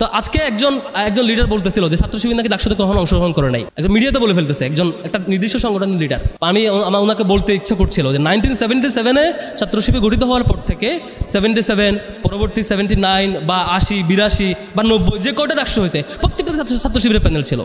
তো আজকে একজন লিডার বলতেছিল যে ছাত্র শিবির নাকি ডাকসুতে কখনো অংশগ্রহণ করে নাই, একজন মিডিয়াতে বলে ফেলতেছে, একটা নির্দিষ্ট সংগঠনের লিডার। আমার ওনাকে বলতে ইচ্ছা করছিল যে 1977-এ ছাত্র শিবির গঠিত হওয়ার পর থেকে 77 পরবর্তী 79 বা 80 82 বা 90 যে কয়টা ডাকসু হয়েছে প্রত্যেকটা ছাত্র শিবিরের প্যানেল ছিল।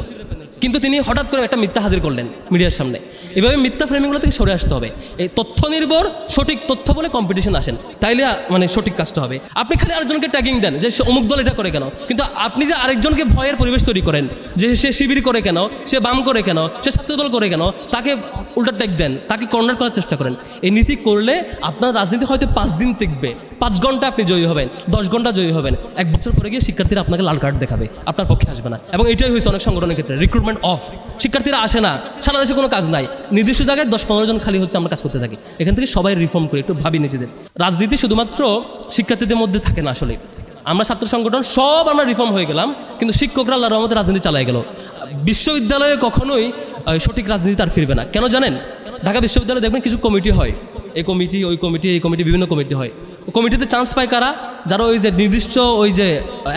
কিন্তু তিনি হঠাৎ করে একটা মিথ্যা হাজির করলেন মিডিয়ার সামনে। এভাবে মিথ্যা ফ্রেমিংগুলো থেকে সরে আসতে হবে। এই তথ্য নির্ভর সঠিক তথ্য বলে কম্পিটিশন আসেন, তাইলে মানে সঠিক কাজটা হবে। আপনি খালি আরেকজনকে ট্যাগিং দেন যে অমুক দল এটা করে কেন, কিন্তু আপনি যে আরেকজনকে ভয়ের পরিবেশ তৈরি করেন যে সে শিবির করে কেন, সে বাম করে কেন, সে ছাত্রদল করে কেন, তাকে উল্টা ট্যাগ দেন, তাকে কর্নার করার চেষ্টা করেন। এই নীতি করলে আপনার রাজনীতি হয়তো 5 দিন টিকবে, 5 ঘন্টা আপনি জয়ী হবেন, 10 ঘন্টা জয়ী হবেন, 1 বছর পরে গিয়ে শিক্ষার্থীরা আপনাকে লাল কার্ড দেখাবে, আপনার পক্ষে আসবে না। এবং এটাই হয়েছে অনেক সংগঠনের ক্ষেত্রে, রিক্রুটমেন্ট অফ, শিক্ষার্থীরা আসে না, সারা দেশে কোনো কাজ নাই, নির্দিষ্ট জায়গায় 10-15 জন খালি হচ্ছে, আমরা কাজ করতে থাকি। এখান থেকে সবাই রিফর্ম করি, একটু ভাবি নিজেদের। রাজনীতি শুধুমাত্র শিক্ষার্থীদের মধ্যে থাকে না। আসলে আমরা ছাত্র সংগঠন সব আমরা রিফর্ম হয়ে গেলাম, কিন্তু শিক্ষকরা আল্লাহর রহমতে রাজনীতি চালায় গেল। বিশ্ববিদ্যালয়ে কখনোই সঠিক রাজনীতি আর ফিরবে না। কেন জানেন? ঢাকা বিশ্ববিদ্যালয়ে দেখবেন কিছু কমিটি হয়, এই কমিটি ওই কমিটি এই কমিটি বিভিন্ন কমিটি হয়। কমিটিতে চান্স পায় কারা? যারা ওই যে নির্দিষ্ট ওই যে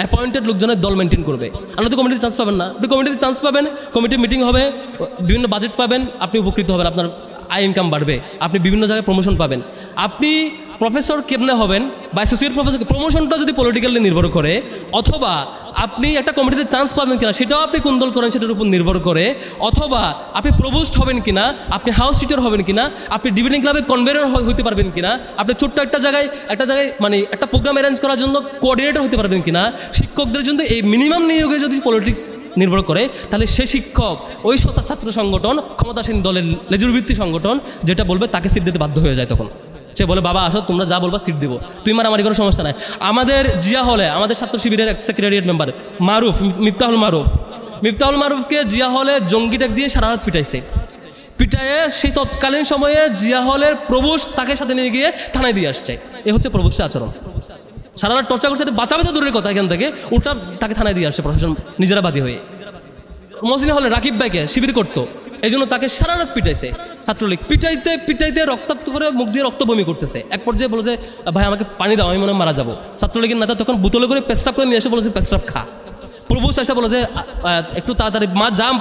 অ্যাপয়েন্টেড লোকজনের দল মেনটেন করবে। আপনি তো কমিটিতে চান্স পাবেন না। আপনি কমিটিতে চান্স পাবেন, কমিটির মিটিং হবে, বিভিন্ন বাজেট পাবেন, আপনি উপকৃত হবেন, আপনার আয় ইনকাম বাড়বে, আপনি বিভিন্ন জায়গায় প্রমোশন পাবেন। আপনি প্রফেসর কেমনে হবেন বা অ্যাসোসিয়েট প্রফেসর, প্রমোশনটা যদি পলিটিক্যালি নির্ভর করে, অথবা আপনি একটা কমিটিতে চান্স পাবেন কিনা সেটাও আপনি কোন দল করেন সেটার উপর নির্ভর করে, অথবা আপনি প্রভোস্ট হবেন কিনা, আপনি হাউস সিটার হবেন কিনা, আপনি ডিবেটিং ক্লাবে কনভেনর হতে পারবেন কিনা, আপনি ছোট্ট একটা জায়গায় মানে একটা প্রোগ্রাম অ্যারেঞ্জ করার জন্য কোঅর্ডিনেটর হতে পারবেন কিনা। শিক্ষকদের জন্য এই মিনিমাম নিয়োগে যদি পলিটিক্স নির্ভর করে, তাহলে সে শিক্ষক ওই ছাত্র সংগঠন, ক্ষমতাসীন দলের লেজুরভিত্তি সংগঠন যেটা বলবে তাকে সিট দিতে বাধ্য হয়ে যায়। তখন সে বলে, বাবা আসো, তোমরা যা বলবা সিট দেবো, তুই মারামারি কোনো সমস্যা নাই। আমাদের জিয়া হলে আমাদের ছাত্র শিবিরের সেক্রেটারিয়েট মেম্বার মারুফ, মিফতাহুল মারুফকে জিয়া হলে জঙ্গি ট্যাগ দিয়ে সারা রাত পিটায়ে সেই তৎকালীন সময়ে জিয়া হলের প্রভোস্ট তাকে সাথে নিয়ে গিয়ে থানায় দিয়ে আসছে। এ হচ্ছে প্রভোস্টের আচরণ। সারা রাত টর্চার করছে, বাঁচাবে তো দূরের কথা, এখান থেকে উল্টা তাকে থানায় দিয়ে আসছে প্রশাসন নিজেরা বাদী হয়ে। মহসিন হলে রাকিব ভাইকে শিবির করতো, এই জন্য তাকে সারা রাত পিটাইছে ছাত্রলীগ। পিটাইতে রক্তাক্ত করে মুখ দিয়ে রক্ত বমি করতেছে। এক পর্যায়ে বলে যে, ভাই আমাকে পানি দাও, আমি মনে হয় মারা যাবো। ছাত্রলীগের নেতা তখন বোতলে করে পেস্টাপ করে নিয়ে এসে বলেছে, পেস্টাপ খা। প্রভোস্ট এসে বলে যে, একটু তাড়াতাড়ি মা জাম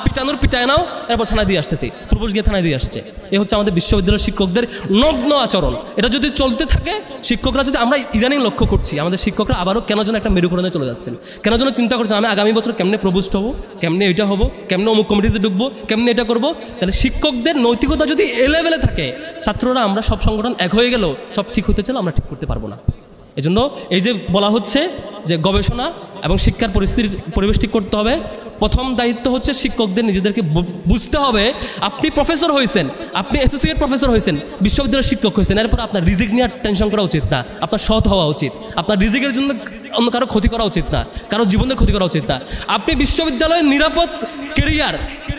পিটায় নাও, এরপর থানায় দিয়ে আসতেছি। প্রভোস্ট গিয়ে থানায় দিয়ে আসছে। এ হচ্ছে আমাদের বিশ্ববিদ্যালয়ের শিক্ষকদের নগ্ন আচরণ। এটা যদি চলতে থাকে, শিক্ষকরা যদি, আমরা ইদানিং লক্ষ্য করছি আমাদের শিক্ষকরা আবারও কেন যেন একটা মেরুকরণে চলে যাচ্ছেন, কেন যেন চিন্তা করছেন আমি আগামী বছর কেমনে প্রভোস্ট হবো, কেমনে এটা হবো, কেমনে অমুক কমিটিতে ঢুকবো, কেমনে এটা করবো। তাহলে শিক্ষকদের নৈতিকতা যদি এ লেভেলে থাকে, ছাত্ররা আমরা সব সংগঠন এক হয়ে গেলেও সব ঠিক হতে চাইলে আমরা ঠিক করতে পারবো না। এজন্য এই যে বলা হচ্ছে যে গবেষণা এবং শিক্ষার পরিবেশ ঠিক করতে হবে, প্রথম দায়িত্ব হচ্ছে শিক্ষকদের নিজেদেরকে বুঝতে হবে। আপনি প্রফেসর হয়েছেন, আপনি অ্যাসোসিয়েট প্রফেসর হয়েছেন, বিশ্ববিদ্যালয়ের শিক্ষক হয়েছেন, এরপর আপনার রিজিক নিয়ে টেনশন করা উচিত না, আপনার সৎ হওয়া উচিত। আপনার রিজিকের জন্য অন্য কারো ক্ষতি করা উচিত না, কারো জীবনের ক্ষতি করা উচিত না। আপনি বিশ্ববিদ্যালয়ের নিরাপদ কেরিয়ার,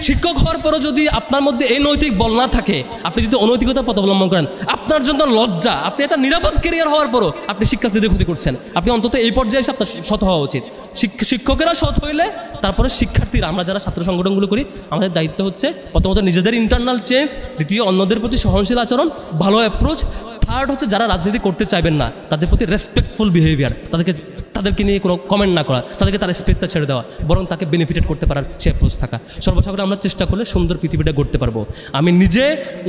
শিক্ষক হওয়ার পরও যদি আপনার মধ্যে এই নৈতিক বল না থাকে, আপনি যদি অনৈতিকতার পথ অবলম্বন করেন, আপনার জন্য লজ্জা। আপনি একটা নিরাপদ কেরিয়ার হওয়ার পরও আপনি শিক্ষার্থীদের ক্ষতি করছেন। আপনি অন্তত এই পর্যায়ে এসে আপনার সৎ হওয়া উচিত। শিক্ষকেরা সৎ হইলে তারপরে শিক্ষার্থীরা, আমরা যারা ছাত্র সংগঠনগুলো করি, আমাদের দায়িত্ব হচ্ছে প্রথমত নিজেদের ইন্টারনাল চেঞ্জ, দ্বিতীয় অন্যদের প্রতি সহনশীল আচরণ, ভালো অ্যাপ্রোচ, থার্ড হচ্ছে যারা রাজনীতি করতে চাইবেন না তাদের প্রতি রেসপেক্টফুল বিহেভিয়ার, তাদেরকে নিয়ে কোনো কমেন্ট না করা, তাদেরকে তার স্পেসটা ছেড়ে দেওয়া, বরং তাকে বেনিফিটেড করতে পারার সে অ্যাপ্রোচ থাকা। সর্বসাগরে আমরা চেষ্টা করলে সুন্দর পৃথিবীটা গড়তে পারবো। আমি নিজে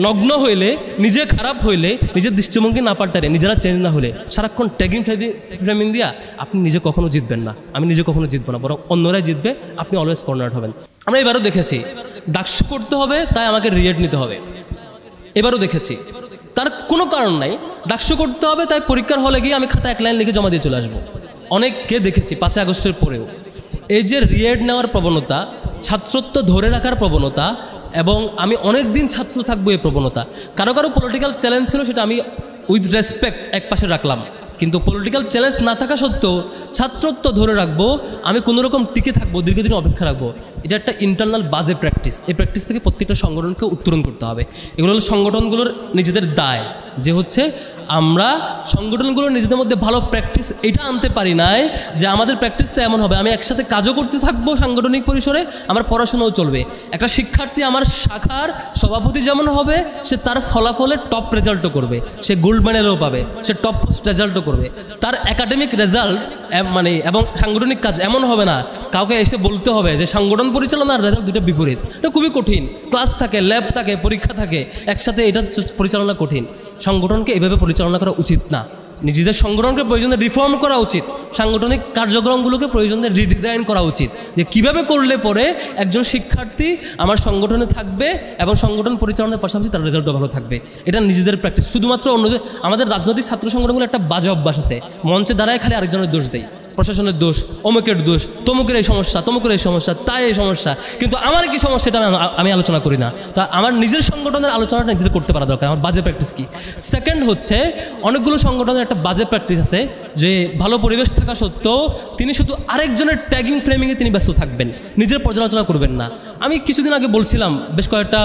নগ্ন হইলে, নিজে খারাপ হইলে, নিজের দৃষ্টিভঙ্গি না পাল্টারে, নিজেরা চেঞ্জ না হলে, সারাক্ষণ ট্যাগিং ফ্রেমিং দিয়া আপনি নিজে কখনো জিতবেন না, আমি নিজে কখনো জিতবো না, বরং অন্যরাই জিতবে, আপনি অলওয়েজ কর্নার হবেন। আমরা এবারও দেখেছি ডাকসু করতে হবে তাই আমাকে রিয়েট নিতে হবে, এবারও দেখেছি তার কোনো কারণ নাই। ডাকসু করতে হবে তাই পরীক্ষার হলে গিয়ে আমি খাতা 1 লাইন লিখে জমা দিয়ে চলে আসবো। অনেককে দেখেছি 5 আগস্টের পরেও এই যে রিয়েট নেওয়ার প্রবণতা, ছাত্রত্ব ধরে রাখার প্রবণতা, এবং আমি অনেক দিন ছাত্র থাকবো এই প্রবণতা। কারো পলিটিক্যাল চ্যালেঞ্জ ছিল, সেটা আমি উইথ রেসপেক্ট এক পাশে রাখলাম, কিন্তু পলিটিক্যাল চ্যালেঞ্জ না থাকা সত্ত্বেও ছাত্রত্ব ধরে রাখবো, আমি কোনোরকম টিকে থাকবো, দীর্ঘদিন অপেক্ষা রাখবো, এটা একটা ইন্টারনাল বাজে প্র্যাকটিস। এই প্র্যাকটিস থেকে প্রত্যেকটা সংগঠনকে উত্তরণ করতে হবে। এগুলো হলো সংগঠনগুলোর নিজেদের দায়, যে হচ্ছে আমরা সংগঠনগুলো নিজেদের মধ্যে ভালো প্র্যাকটিস এটা আনতে পারি নাই যে আমাদের প্র্যাকটিসটা এমন হবে আমি একসাথে কাজও করতে থাকবো সাংগঠনিক পরিসরে, আমার পড়াশোনাও চলবে। একটা শিক্ষার্থী আমার শাখার সভাপতি যেমন হবে, সে তার ফলাফলে টপ রেজাল্টও করবে, সে গোল্ড মেডেলও পাবে, সে টপ রেজাল্টও করবে। তার একাডেমিক রেজাল্ট এবং সাংগঠনিক কাজ এমন হবে না কাউকে এসে বলতে হবে যে সংগঠন পরিচালনার রেজাল্ট দুটো বিপরীত। এটা খুবই কঠিন, ক্লাস থাকে, ল্যাব থাকে, পরীক্ষা থাকে, একসাথে এটা পরিচালনা কঠিন। সংগঠনকে এভাবে পরিচালনা করা উচিত না। নিজেদের সংগঠনকে প্রয়োজনে রিফর্ম করা উচিত, সাংগঠনিক কার্যক্রমগুলোকে প্রয়োজনে রিডিজাইন করা উচিত, যে কীভাবে করলে পরে একজন শিক্ষার্থী আমার সংগঠনে থাকবে এবং সংগঠন পরিচালনার পাশাপাশি তার রেজাল্টও ভালো থাকবে। এটা নিজেদের প্র্যাকটিস। শুধুমাত্র অন্যদের, আমাদের রাজনৈতিক ছাত্র সংগঠনগুলো একটা বাজে অভ্যাস আছে, মঞ্চে দাঁড়ায় খালি আরেকজনের দোষ দেয়, প্রশাসনের দোষ, অমুকের দোষ, তমুকের এই সমস্যা, তমুকের এই সমস্যা, তাই এই সমস্যা, কিন্তু আমার কি সমস্যা এটা আমি আলোচনা করি না। তা আমার নিজের সংগঠনের আলোচনাটা নিজেদের করতে পারা দরকার। আমার বাজে প্র্যাকটিস কি? সেকেন্ড হচ্ছে, অনেকগুলো সংগঠনের একটা বাজে প্র্যাকটিস আছে যে ভালো পরিবেশ থাকা সত্ত্বেও তিনি শুধু আরেকজনের ট্যাগিং ফ্রেমিংয়ে তিনি ব্যস্ত থাকবেন, নিজের পর্যালোচনা করবেন না। আমি কিছুদিন আগে বলছিলাম, বেশ কয়েকটা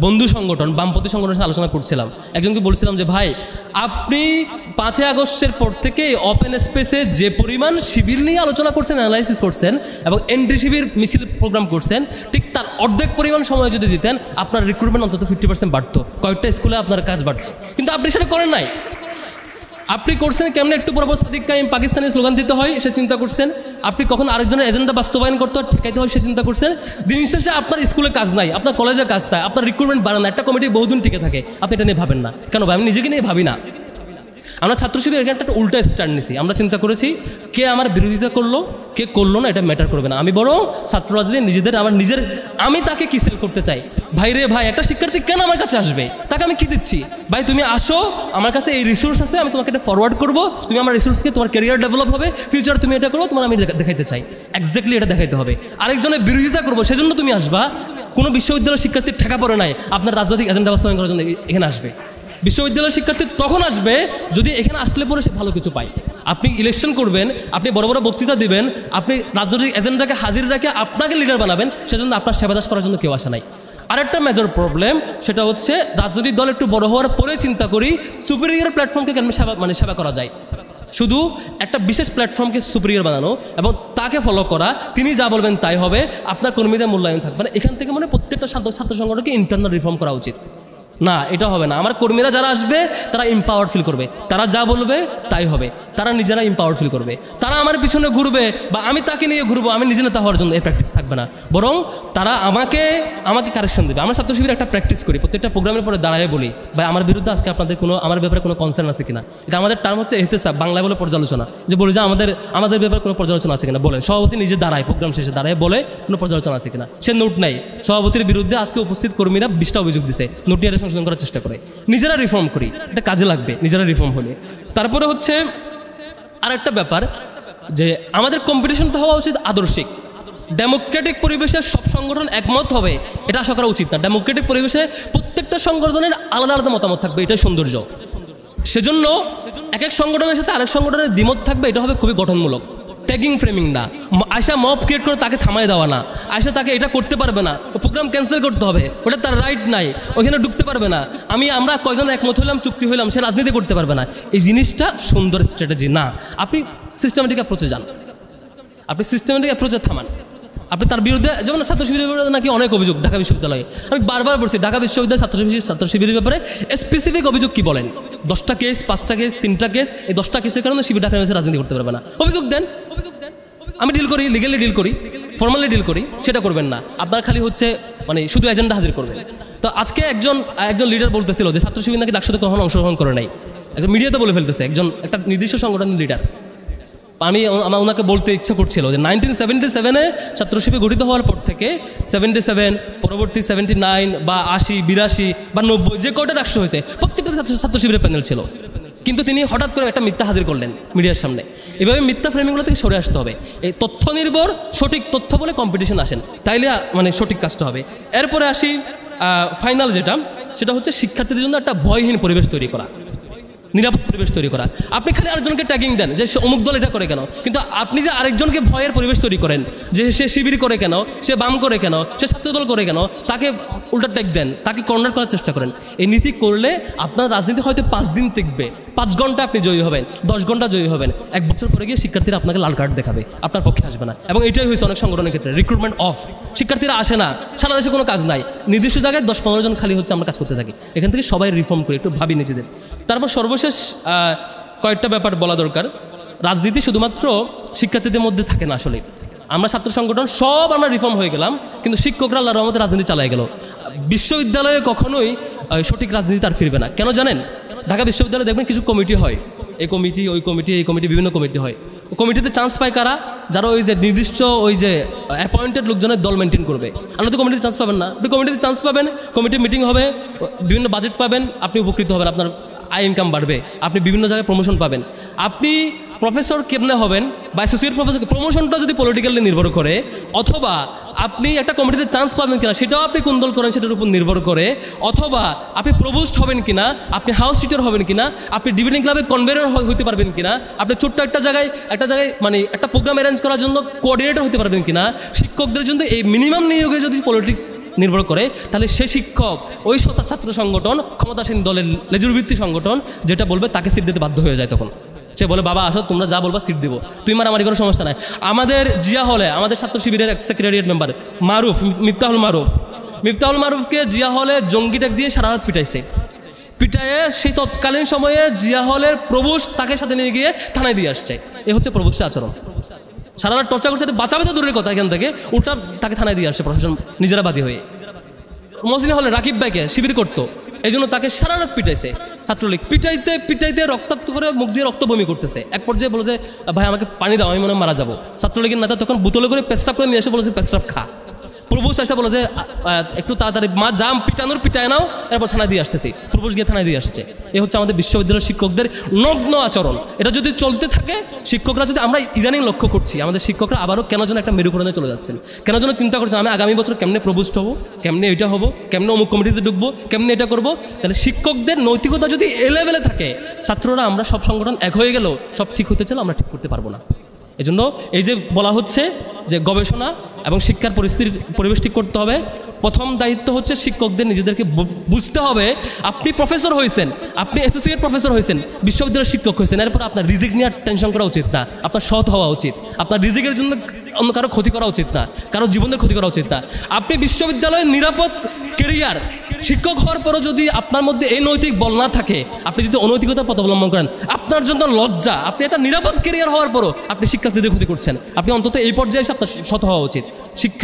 বন্ধু সংগঠন, বামপন্থী সংগঠনের সাথে আলোচনা করছিলাম, একজনকে বলছিলাম যে ভাই, আপনি 5 আগস্টের পর থেকে ওপেন স্পেসে যে পরিমাণ শিবির নিয়ে আলোচনা করছেন, অ্যানালাইসিস করছেন এবং এন্ট্রি শিবির মিছিল প্রোগ্রাম করছেন, ঠিক তার অর্ধেক পরিমাণ সময় যদি দিতেন আপনার রিক্রুটমেন্ট অন্তত 50% বাড়তো, কয়েকটা স্কুলে আপনার কাজ বাড়তো। কিন্তু আপনি সেটা করেন নাই। আপনি করছেন কেমন, একটু পর সাদিক কাইম পাকিস্তানি স্লোগান দিতে হয় সে চিন্তা করছেন, আপনি কখন আরেকজনের এজেন্ডা বাস্তবায়ন করতে হয় ঠেকাইতে হয় সে চিন্তা করছেন। দিন শেষে আপনার স্কুলে কাজ নাই, আপনার কলেজে কাজ নাই, আপনার রিক্রুটমেন্ট বাড়ে না, একটা কমিটি বহুদিন টিকে থাকে, আপনি এটা নিয়ে ভাবেন না কেন? ভাই, আমি নিজেকে নিয়ে ভাবি না। আমরা ছাত্র শিবির এখানে একটা উল্টা স্ট্যান্ড নিছি। আমরা চিন্তা করেছি কে আমার বিরোধিতা করলো কে করলো না এটা ম্যাটার করবে না, আমি বরং ছাত্র রাজনীতি নিজেদের আমি তাকে কি সেল করতে চাই। ভাই রে ভাই, একটা শিক্ষার্থী কেন আমার কাছে আসবে, তাকে আমি কি দিচ্ছি? ভাই তুমি আসো, আমার কাছে এই রিসোর্স আছে, আমি তোমাকে এটা ফরওয়ার্ড করবো, তুমি আমার রিসোর্সকে, তোমার ক্যারিয়ার ডেভেলপ হবে, ফিউচার তুমি এটা করবো, তোমার আমি দেখাইতে চাই, এক্স্যাক্টলি এটা দেখাইতে হবে। আরেকজনের বিরোধিতা করবো সেজন্য তুমি আসবা। কোনো বিশ্ববিদ্যালয়ের শিক্ষার্থীর ঠেকা পড়ে নাই আপনার রাজনৈতিক এজেন্ডা বাস্তবায়ন করার জন্য এখানে আসবে। বিশ্ববিদ্যালয়ের শিক্ষার্থী তখন আসবে যদি এখানে আসলে পরে সে ভালো কিছু পায়। আপনি ইলেকশন করবেন, আপনি বড় বড় বক্তৃতা দিবেন, আপনি রাজনৈতিক এজেন্ডাকে হাজির রেখে আপনাকে লিডার বানাবেন, সেজন্য আপনার সেবাদাস করার জন্য কেউ আসে নাই। আরেকটা মেজর প্রবলেম, সেটা হচ্ছে রাজনৈতিক দল একটু বড় হওয়ার পরে চিন্তা করি সুপিরিয়র প্ল্যাটফর্মকে কেন সেবা করা যায়। শুধু একটা বিশেষ প্ল্যাটফর্মকে সুপিরিয়র বানানো এবং তাকে ফলো করা, তিনি যা বলবেন তাই হবে, আপনার কর্মীদের মূল্যায়ন থাকবে না। এখান থেকে প্রত্যেকটা ছাত্র সংগঠনকে ইন্টারনাল রিফর্ম করা উচিত। না, এটা হবে না। আমার কর্মীরা যারা আসবে তারা এম্পাওয়ার্ড ফিল করবে, তারা যা বলবে তাই হবে, তারা নিজেরা এম্পাওয়ার্ড ফিল করবে। তারা আমার পিছনে ঘুরবে বা আমি তাকে নিয়ে ঘুরবো, আমি নিজে নেতা হওয়ার জন্য এই প্র্যাকটিস থাকবে না, বরং তারা আমাকে কারেকশন দেবে। আমরা ছাত্র শিবিরে একটা প্র্যাকটিস করি, প্রত্যেকটা প্রোগ্রামের পরে দাঁড়ায় বলি, ভাই আমার বিরুদ্ধে আজকে আপনাদের আমার ব্যাপারে কোনো কনসার্ন আছে কিনা। এটা আমাদের টার্ম হচ্ছে এহতেসাব, বাংলায় বলে পর্যালোচনা, যে বলি যে আমাদের ব্যাপারে কোনো পর্যালোচনা আছে কিনা বলেন। সভাপতি নিজে দাঁড়ায়, প্রোগ্রাম শেষে দাঁড়ায় বলে কোনো পর্যালোচনা আছে কিনা। সে নোট নাই, সভাপতির বিরুদ্ধে আজকে উপস্থিত কর্মীরা 20টা অভিযোগ দিছে, নোট নিয়ে সংশোধন করার চেষ্টা করে। নিজেরা রিফর্ম করি, এটা কাজে লাগবে, নিজেরা রিফর্ম হলে। তারপরে হচ্ছে আরেকটা ব্যাপার, যে আমাদের কম্পিটিশনটা হওয়া উচিত আদর্শিক। ডেমোক্রেটিক পরিবেশে সব সংগঠন একমত হবে এটা আশা করা উচিত না। ডেমোক্রেটিক পরিবেশে প্রত্যেকটা সংগঠনের আলাদা আলাদা মতামত থাকবে, এটাই সৌন্দর্য। সেজন্য এক এক সংগঠনের সাথে আরেক সংগঠনের দ্বিমত থাকবে, এটা হবে খুবই গঠনমূলক। ট্যাগিং ফ্রেমিং না, আয়সা মব ক্রিয়েট করে তাকে থামাই দেওয়া না, আয়সা তাকে এটা করতে পারবে না, প্রোগ্রাম ক্যান্সেল করতে হবে, ওটা তার রাইট নাই, ওইখানে ঢুকতে পারবে না, আমরা কয়জন একমত হইলাম, চুক্তি হইলাম, সে রাজনীতি করতে পারবে না। এই জিনিসটা সুন্দর স্ট্র্যাটেজি না। আপনি সিস্টেমেটিক অ্যাপ্রোচে যান, আপনি সিস্টেমেটিক অ্যাপ্রোচে থামান। আপনি তার বিরুদ্ধে, যেমন ছাত্র শিবিরের বিরুদ্ধে নাকি অনেক অভিযোগ ঢাকা বিশ্ববিদ্যালয়ে, আমি বারবার বলছি ঢাকা বিশ্ববিদ্যালয় ছাত্র শিবিরের ব্যাপারে স্পেসিফিক অভিযোগ কি বলেন। 10টা কেস, 5টা কেস, 3টা কেস, এই 10টা কেসের কারণে শিবির ঢাকা ইউনিভার্সিটি রাজনীতি করতে পারবে না। অভিযোগ দেন, আমি ডিল করি, লিগালি ডিল করি, ফর্মালি ডিল করি, সেটা করবেন না। আপনার খালি হচ্ছে শুধু এজেন্ডা হাজির করবেন। তো আজকে একজন লিডার বলতেছিল যে ছাত্র শিবির নাকি ডাকসুতে কখনো অংশগ্রহণ করে নাই, একজন মিডিয়াতে বলে ফেলতেছে, একটা নির্দিষ্ট সংগঠনের লিডার। আমার ওনাকে বলতে ইচ্ছা করছিল যে 1977-এ ছাত্র শিবির গঠিত হওয়ার পর থেকে 77, পরবর্তী 79 বা 80, 82 বা 90 যে কয়টা ডাকসু হয়েছে প্রত্যেকটা ছাত্র শিবিরের প্যানেল ছিল। কিন্তু তিনি হঠাৎ করে একটা মিথ্যা হাজির করলেন মিডিয়ার সামনে। এভাবে মিথ্যা ফ্রেমিংগুলো থেকে সরে আসতে হবে। এই তথ্য নির্ভর সঠিক তথ্য বলে কম্পিটিশন আসেন, তাইলে সঠিক কাজটা হবে। এরপরে আসি ফাইনাল যেটা, সেটা হচ্ছে শিক্ষার্থীদের জন্য একটা ভয়হীন পরিবেশ তৈরি করা। নিরাপদ পরিবেশ তৈরি করা। আপনি খালি আরেকজনকে ট্যাগিং দেন যে সে অমুক দল এটা করে কেন, কিন্তু আপনি যে আরেকজনকে ভয়ের পরিবেশ তৈরি করেন যে সে শিবির করে কেন, সে বাম করে কেন, সে ছাত্রদল করে কেন, তাকে উল্টা ট্যাগ দেন, তাকে কর্নার করার চেষ্টা করেন। এই নীতি করলে আপনার রাজনীতি হয়তো 5 দিন টিকবে, 5 ঘন্টা আপনি জয়ী হবেন, 10 ঘন্টা জয়ী হবেন, 1 বছর পরে গিয়ে শিক্ষার্থীরা আপনাকে লাল কার্ড দেখাবে, আপনার পক্ষে আসবে না। এবং এটাই হয়েছে অনেক সংগঠনের ক্ষেত্রে, রিক্রুটমেন্ট অফ, শিক্ষার্থীরা আসে না, সারা দেশে কোনো কাজ নাই, নির্দিষ্ট জায়গায় 10-15 জন খালি হচ্ছে, আমরা কাজ করতে থাকি। এখান থেকে সবাই রিফর্ম করি, একটু ভাবি নিজেদের। তারপর সর্বশেষ কয়েকটা ব্যাপার বলা দরকার। রাজনীতি শুধুমাত্র শিক্ষার্থীদের মধ্যে থাকে না। আসলে আমরা ছাত্র সংগঠন সব আমরা রিফর্ম হয়ে গেলাম, কিন্তু শিক্ষকরা আল্লাহর রহমতে রাজনীতি চালায় গেল। বিশ্ববিদ্যালয়ে কখনোই সঠিক রাজনীতি আর ফিরবে না। কেন জানেন? ঢাকা বিশ্ববিদ্যালয়ে দেখবেন কিছু কমিটি হয়, এই কমিটি ওই কমিটি এই কমিটি, বিভিন্ন কমিটি হয়। কমিটিতে চান্স পায় কারা? যারা ওই যে নির্দিষ্ট ওই যে অ্যাপয়েন্টেড লোকজনের দল মেনটেন করবে। আপনি তো কমিটিতে চান্স পাবেন না। আপনি কমিটিতে চান্স পাবেন, কমিটির মিটিং হবে, বিভিন্ন বাজেট পাবেন, আপনি উপকৃত হবেন, আপনার আয় ইনকাম বাড়বে, আপনি বিভিন্ন জায়গায় প্রমোশন পাবেন। আপনি প্রফেসর কেমনে হবেন বা অ্যাসোসিয়েট প্রফেসর, প্রমোশনটা যদি পলিটিক্যালি নির্ভর করে, অথবা আপনি একটা কমিটিতে চান্স পাবেন কিনা সেটাও আপনি কোন দল করেন সেটার উপর নির্ভর করে, অথবা আপনি প্রভোস্ট হবেন কিনা, আপনি হাউস সিটার হবেন কিনা, আপনি ডিবেটিং ক্লাবে কনভেনর হতে পারবেন কিনা, আপনি ছোট্ট একটা জায়গায় মানে একটা প্রোগ্রাম অ্যারেঞ্জ করার জন্য কোঅর্ডিনেটর হতে পারবেন কিনা। শিক্ষকদের জন্য এই মিনিমাম নিয়োগে যদি পলিটিক্স নির্ভর করে, তাহলে সে শিক্ষক ওই ছাত্র সংগঠন, ক্ষমতাসীন দলের লেজুরভিত্তি সংগঠন যেটা বলবে তাকে সিট দিতে বাধ্য হয়ে যায়। তখন সে বলে, বাবা আসো, তোমরা যা বলবা সিট দেবো, তুই মারামারি কোনো সমস্যা নাই। আমাদের জিয়া হলে আমাদের ছাত্র শিবিরের সেক্রেটারিয়েট মেম্বার মারুফ, মিফতাহুল মারুফকে জিয়া হলে জঙ্গি ট্যাগ দিয়ে সারা রাত পিটাইছে। পিটায়ে সেই তৎকালীন সময়ে জিয়া হলের প্রভুষ তাকে সাথে নিয়ে গিয়ে থানায় দিয়ে আসছে। এ হচ্ছে প্রভুষের আচরণ। সারা রাত টর্চার করছে, বাঁচাবে তো দূরের কথা, এখান থেকে উল্টা তাকে থানায় দিয়ে আসছে প্রশাসন নিজেরা বাদী হয়ে। মহসিন হলে রাকিব ভাইকে শিবির করতো, এই জন্য তাকে সারা রাত পিটাইছে ছাত্রলীগ। পিটাইতে রক্তাক্ত করে মুখ দিয়ে রক্ত বমি করতেছে। এক পর্যায়ে বলে যে, ভাই আমাকে পানি দাও, আমি মনে হয় মারা যাবো। ছাত্রলীগের নেতা তখন বোতলে করে পেস্টাপ করে নিয়ে এসে বলেছে, পেস্টাপ খা। প্রভুষ এসে বলে যে, একটু তাড়াতাড়ি মা জাম পিটায় নাও, এরপর থানায় দিয়ে আসতেছি। প্রভুষ গিয়ে থানায় দিয়ে আসছে। এ হচ্ছে আমাদের বিশ্ববিদ্যালয়ের শিক্ষকদের নগ্ন আচরণ। এটা যদি চলতে থাকে, শিক্ষকরা যদি, আমরা ইদানিং লক্ষ্য করছি আমাদের শিক্ষকরা আবারও কেন যেন একটা মেরুকরণে চলে যাচ্ছেন, কেন যেন চিন্তা করছেন আমি আগামী বছর কেমনে প্রভুষ্ট হবো, কেমনে এটা হবো, কেমনে অমুক কমিটিতে ঢুকবো, কেমনে এটা করবো। তাহলে শিক্ষকদের নৈতিকতা যদি এ লেভেলে থাকে, ছাত্ররা আমরা সব সংগঠন এক হয়ে গেলেও সব ঠিক হতে চাইলে আমরা ঠিক করতে পারবো না। এজন্য এই যে বলা হচ্ছে যে গবেষণা এবং শিক্ষার পরিবেশ ঠিক করতে হবে, প্রথম দায়িত্ব হচ্ছে শিক্ষকদের নিজেদেরকে বুঝতে হবে। আপনি প্রফেসর হয়েছেন, আপনি অ্যাসোসিয়েট প্রফেসর হয়েছেন, বিশ্ববিদ্যালয়ের শিক্ষক হয়েছেন, এরপর আপনার রিজিক নিয়ে টেনশন করা উচিত না, আপনার সৎ হওয়া উচিত। আপনার রিজিকের জন্য অন্য কারো ক্ষতি করা উচিত না, কারো জীবনের ক্ষতি করা উচিত না। আপনি বিশ্ববিদ্যালয়ের নিরাপদ কেরিয়ার, শিক্ষক হওয়ার পরও যদি আপনার মধ্যে এই নৈতিক বল না থাকে, আপনি যদি অনৈতিকতার পথ অবলম্বন করেন, আপনার জন্য লজ্জা। আপনি একটা নিরাপদ কেরিয়ার হওয়ার পরও আপনি শিক্ষার্থীদের ক্ষতি করছেন। আপনি অন্তত এই পর্যায়ে এসে আপনার সৎ হওয়া উচিত।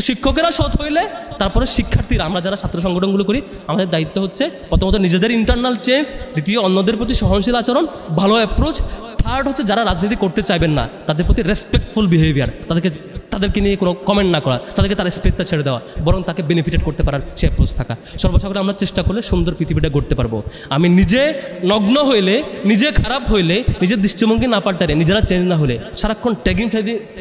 শিক্ষকেরা সৎ হইলে তারপরে শিক্ষার্থীরা, আমরা যারা ছাত্র সংগঠনগুলো করি, আমাদের দায়িত্ব হচ্ছে প্রথমত নিজেদের ইন্টারনাল চেঞ্জ, দ্বিতীয় অন্যদের প্রতি সহনশীল আচরণ, ভালো অ্যাপ্রোচ, থার্ড হচ্ছে যারা রাজনীতি করতে চাইবেন না তাদের প্রতি রেসপেক্টফুল বিহেভিয়ার, তাদেরকে নিয়ে কোনো কমেন্ট না করা, তাদেরকে তার স্পেসটা ছেড়ে দেওয়া, বরং তাকে বেনিফিটেড করতে পারার সে অ্যাপ্রোচ থাকা। সর্বসাগরে আমরা চেষ্টা করলে সুন্দর পৃথিবীটা গড়তে পারবো। আমি নিজে নগ্ন হইলে, নিজে খারাপ হইলে, নিজের দৃষ্টিভঙ্গি না পাল্টারে, নিজেরা চেঞ্জ না হলে, সারাক্ষণ ট্যাগিং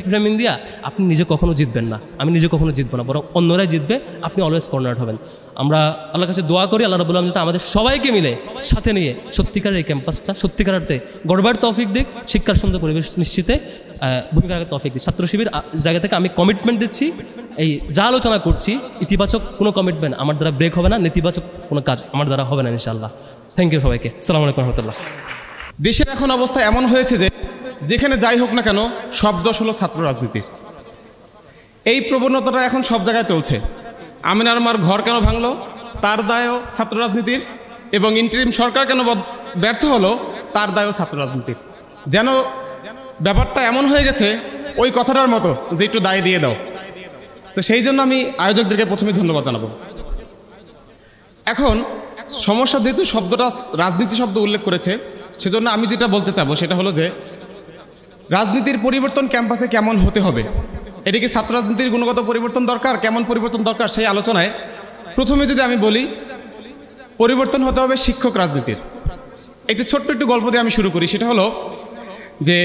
ফ্রেমিং দিয়া আপনি নিজে কখনো জিতবেন না, আমি নিজে কখনো জিতবো না, বরং অন্যরাই জিতবে, আপনি অলওয়েজ কর্নার হবেন। আমরা আল্লাহর কাছে দোয়া করি, আল্লাহ রাব্বুল আলামিন যাতে আমাদের সবাইকে মিলে সাথে নিয়ে সত্যিকারের এই ক্যাম্পাসটা সত্যিকারার্থে গড়বার তৌফিক দিক, শিক্ষার সুন্দর পরিবেশ নিশ্চিতে ভূমিকা রাখার তৌফিক দিক। ছাত্র শিবির জায়গা থেকে আমি কমিটমেন্ট দিচ্ছি, এই যা আলোচনা করছি ইতিবাচক কোনো কমিটমেন্ট আমার দ্বারা ব্রেক হবে না, নেতিবাচক কোনো কাজ আমার দ্বারা হবে না ইনশাআল্লাহ। থ্যাংক ইউ সবাইকে। আসসালামু আলাইকুম রহমতুল্লাহ। দেশের এখন অবস্থা এমন হয়েছে যে যেখানে যাই হোক না কেন সব দোষ হলো ছাত্র রাজনীতির। এই প্রবণতাটা এখন সব জায়গায় চলছে। আমিনার মার ঘর কেন ভাঙলো, তার দায়ও ছাত্র রাজনীতির, এবং ইন্টারিম সরকার কেন ব্যর্থ হলো, তার দায়ও ছাত্র রাজনীতির। যেন ব্যাপারটা এমন হয়ে গেছে ওই কথাটার মতো যে একটু দায় দিয়ে দাও। তো সেই জন্য আমি আয়োজকদেরকে প্রথমে ধন্যবাদ জানাবো। এখন সমস্যা, যেহেতু শব্দটা রাজনীতি শব্দ উল্লেখ করেছে, সেজন্য আমি যেটা বলতে চাবো সেটা হলো যে রাজনীতির পরিবর্তন ক্যাম্পাসে কেমন হতে হবে, এটা কি ছাত্র রাজনীতির গুণগত পরিবর্তন দরকার, কেমন পরিবর্তন দরকার, সেই আলোচনায় প্রথমে যদি আমি বলি পরিবর্তন হতে হবে শিক্ষক রাজনীতির। একটি ছোট্ট একটু গল্প দিয়ে আমি শুরু করি। সেটা হলো যে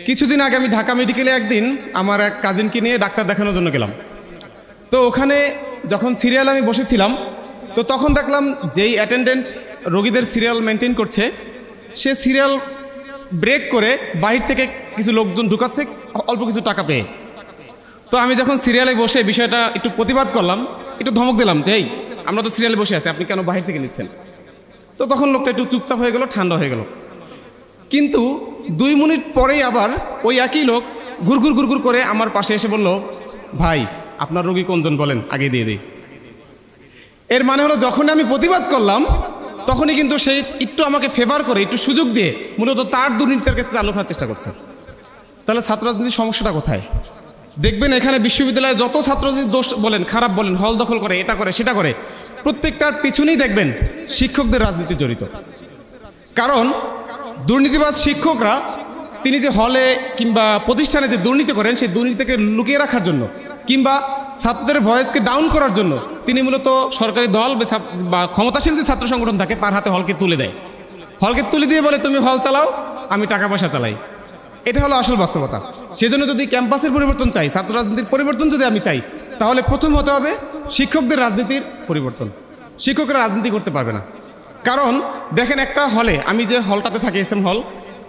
কিছুদিন আগে আমি ঢাকা মেডিকেলে একদিন আমার এক কাজিনকে নিয়ে ডাক্তার দেখানোর জন্য গেলাম। তো ওখানে যখন সিরিয়াল আমি বসেছিলাম, তো তখন দেখলাম যেই অ্যাটেন্ডেন্ট রোগীদের সিরিয়াল মেনটেন করছে, সে সিরিয়াল ব্রেক করে বাহির থেকে কিছু লোকজন ঢুকাচ্ছে অল্প কিছু টাকা পেয়ে। তো আমি যখন সিরিয়ালে বসে বিষয়টা একটু প্রতিবাদ করলাম, একটু ধমক দিলাম যে এই আমরা তো সিরিয়ালে বসে আছি, আপনি কেন বাহির থেকে নিচ্ছেন? তো তখন লোকটা একটু চুপচাপ হয়ে গেল, ঠান্ডা হয়ে গেল। কিন্তু 2 মিনিট পরেই আবার ওই একই লোক ঘুরঘুর করে আমার পাশে এসে বলল, ভাই আপনার রোগী কোনজন বলেন, আগে দিয়ে দিই। এর মানে হলো যখন আমি প্রতিবাদ করলাম তখনই কিন্তু সেই একটু আমাকে ফেভার করে, একটু সুযোগ দিয়ে মূলত তার দুর্নীতির কাছে চালু করার চেষ্টা করছে। তাহলে ছাত্র রাজনীতির সমস্যাটা কোথায়? দেখবেন এখানে বিশ্ববিদ্যালয়ে যত ছাত্রদের দোষ বলেন, খারাপ বলেন, হল দখল করে, এটা করে সেটা করে, প্রত্যেকটার পিছনেই দেখবেন শিক্ষকদের রাজনীতি জড়িত। কারণ দুর্নীতিবাজ শিক্ষকরা তিনি যে হলে কিংবা প্রতিষ্ঠানে যে দুর্নীতি করেন, সেই দুর্নীতিকে লুকিয়ে রাখার জন্য কিংবা ছাত্রদের ভয়েসকে ডাউন করার জন্য তিনি মূলত সরকারি দল বা ক্ষমতাশীল যে ছাত্র সংগঠন থাকে তার হাতে হলকে তুলে দেয়। হলকে তুলে দিয়ে বলে তুমি হল চালাও, আমি টাকা পয়সা চালাই। এটা হলো আসল বাস্তবতা। সেজন্য যদি ক্যাম্পাসের পরিবর্তন চাই, ছাত্র রাজনীতির পরিবর্তন যদি আমি চাই, তাহলে প্রথম হতে হবে শিক্ষকদের রাজনীতির পরিবর্তন। শিক্ষকরা রাজনীতি করতে পারবে না। কারণ দেখেন একটা হলে, আমি যে হলটাতে থাকি SM হল,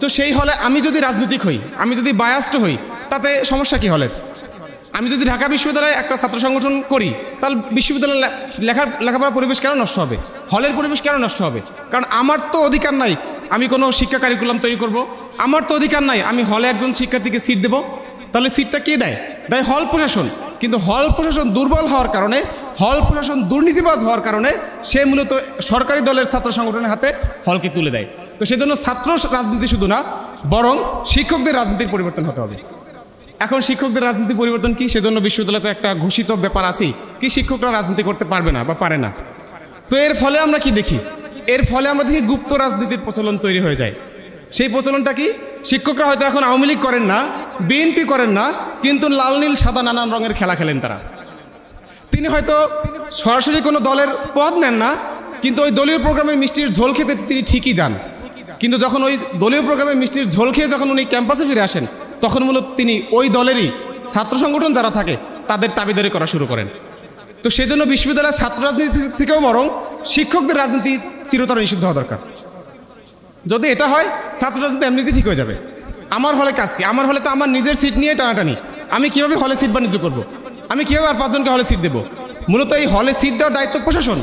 তো সেই হলে আমি যদি রাজনৈতিক হই, আমি যদি বায়াস্ট হই, তাতে সমস্যা কি হলের? আমি যদি ঢাকা বিশ্ববিদ্যালয়ে একটা ছাত্র সংগঠন করি, তাহলে বিশ্ববিদ্যালয়ের লেখাপড়ার পরিবেশ কেন নষ্ট হবে? হলের পরিবেশ কেন নষ্ট হবে? কারণ আমার তো অধিকার নাই আমি কোনো শিক্ষা কারিকুলাম তৈরি করব, আমার তো অধিকার নাই আমি হলে একজন শিক্ষার্থীকে সিট দেব। তাহলে সিটটা কে দেয়? দেয় হল প্রশাসন। কিন্তু হল প্রশাসন দুর্বল হওয়ার কারণে, হল প্রশাসন দুর্নীতিবাজ হওয়ার কারণে সে মূলত সরকারি দলের ছাত্র সংগঠনের হাতে হলকে তুলে দেয়। তো সেজন্য ছাত্র রাজনীতি শুধু না, বরং শিক্ষকদের রাজনীতির পরিবর্তন হতে হবে। এখন শিক্ষকদের রাজনীতি পরিবর্তন কি? সেজন্য বিশ্ববিদ্যালয়তে একটা ঘোষিত ব্যাপার আছে কি শিক্ষকরা রাজনীতি করতে পারবে না বা পারে না। তো এর ফলে আমরা কি দেখি? এর ফলে আমরা দেখি গুপ্ত রাজনীতির প্রচলন তৈরি হয়ে যায়। সেই প্রচলনটা কি? শিক্ষকরা হয়তো এখন আওয়ামী লীগ করেন না, বিএনপি করেন না, কিন্তু লাল নীল সাদা নানান রঙের খেলা খেলেন তারা। তিনি হয়তো সরাসরি কোনো দলের পদ নেন না, কিন্তু ওই দলীয় প্রোগ্রামের মিষ্টির ঝোল খেতে তিনি ঠিকই যান। কিন্তু যখন ওই দলীয় প্রোগ্রামের মিষ্টির ঝোল খেয়ে যখন উনি ক্যাম্পাসে ফিরে আসেন, তখন মূলত তিনি ওই দলেরই ছাত্র সংগঠন যারা থাকে তাদের দাবিদারি করা শুরু করেন। তো সেজন্য বিশ্ববিদ্যালয়ের ছাত্র রাজনীতি থেকেও বরং শিক্ষকদের রাজনীতি চিরতরে নিষিদ্ধ হওয়া দরকার। যদি এটা হয়, ছাত্র রাজনীতি এমনিতেই ঠিক হয়ে যাবে। আমার হলে কাজ কি? আমার হলে তো আমার নিজের সিট নিয়ে টানাটানি। আমি কীভাবে হলে সিট বাণিজ্য করব? আমি কীভাবে আর 5 জনকে হলে সিট দেবো? মূলত এই হলে সিট দেওয়ার দায়িত্ব প্রশাসন।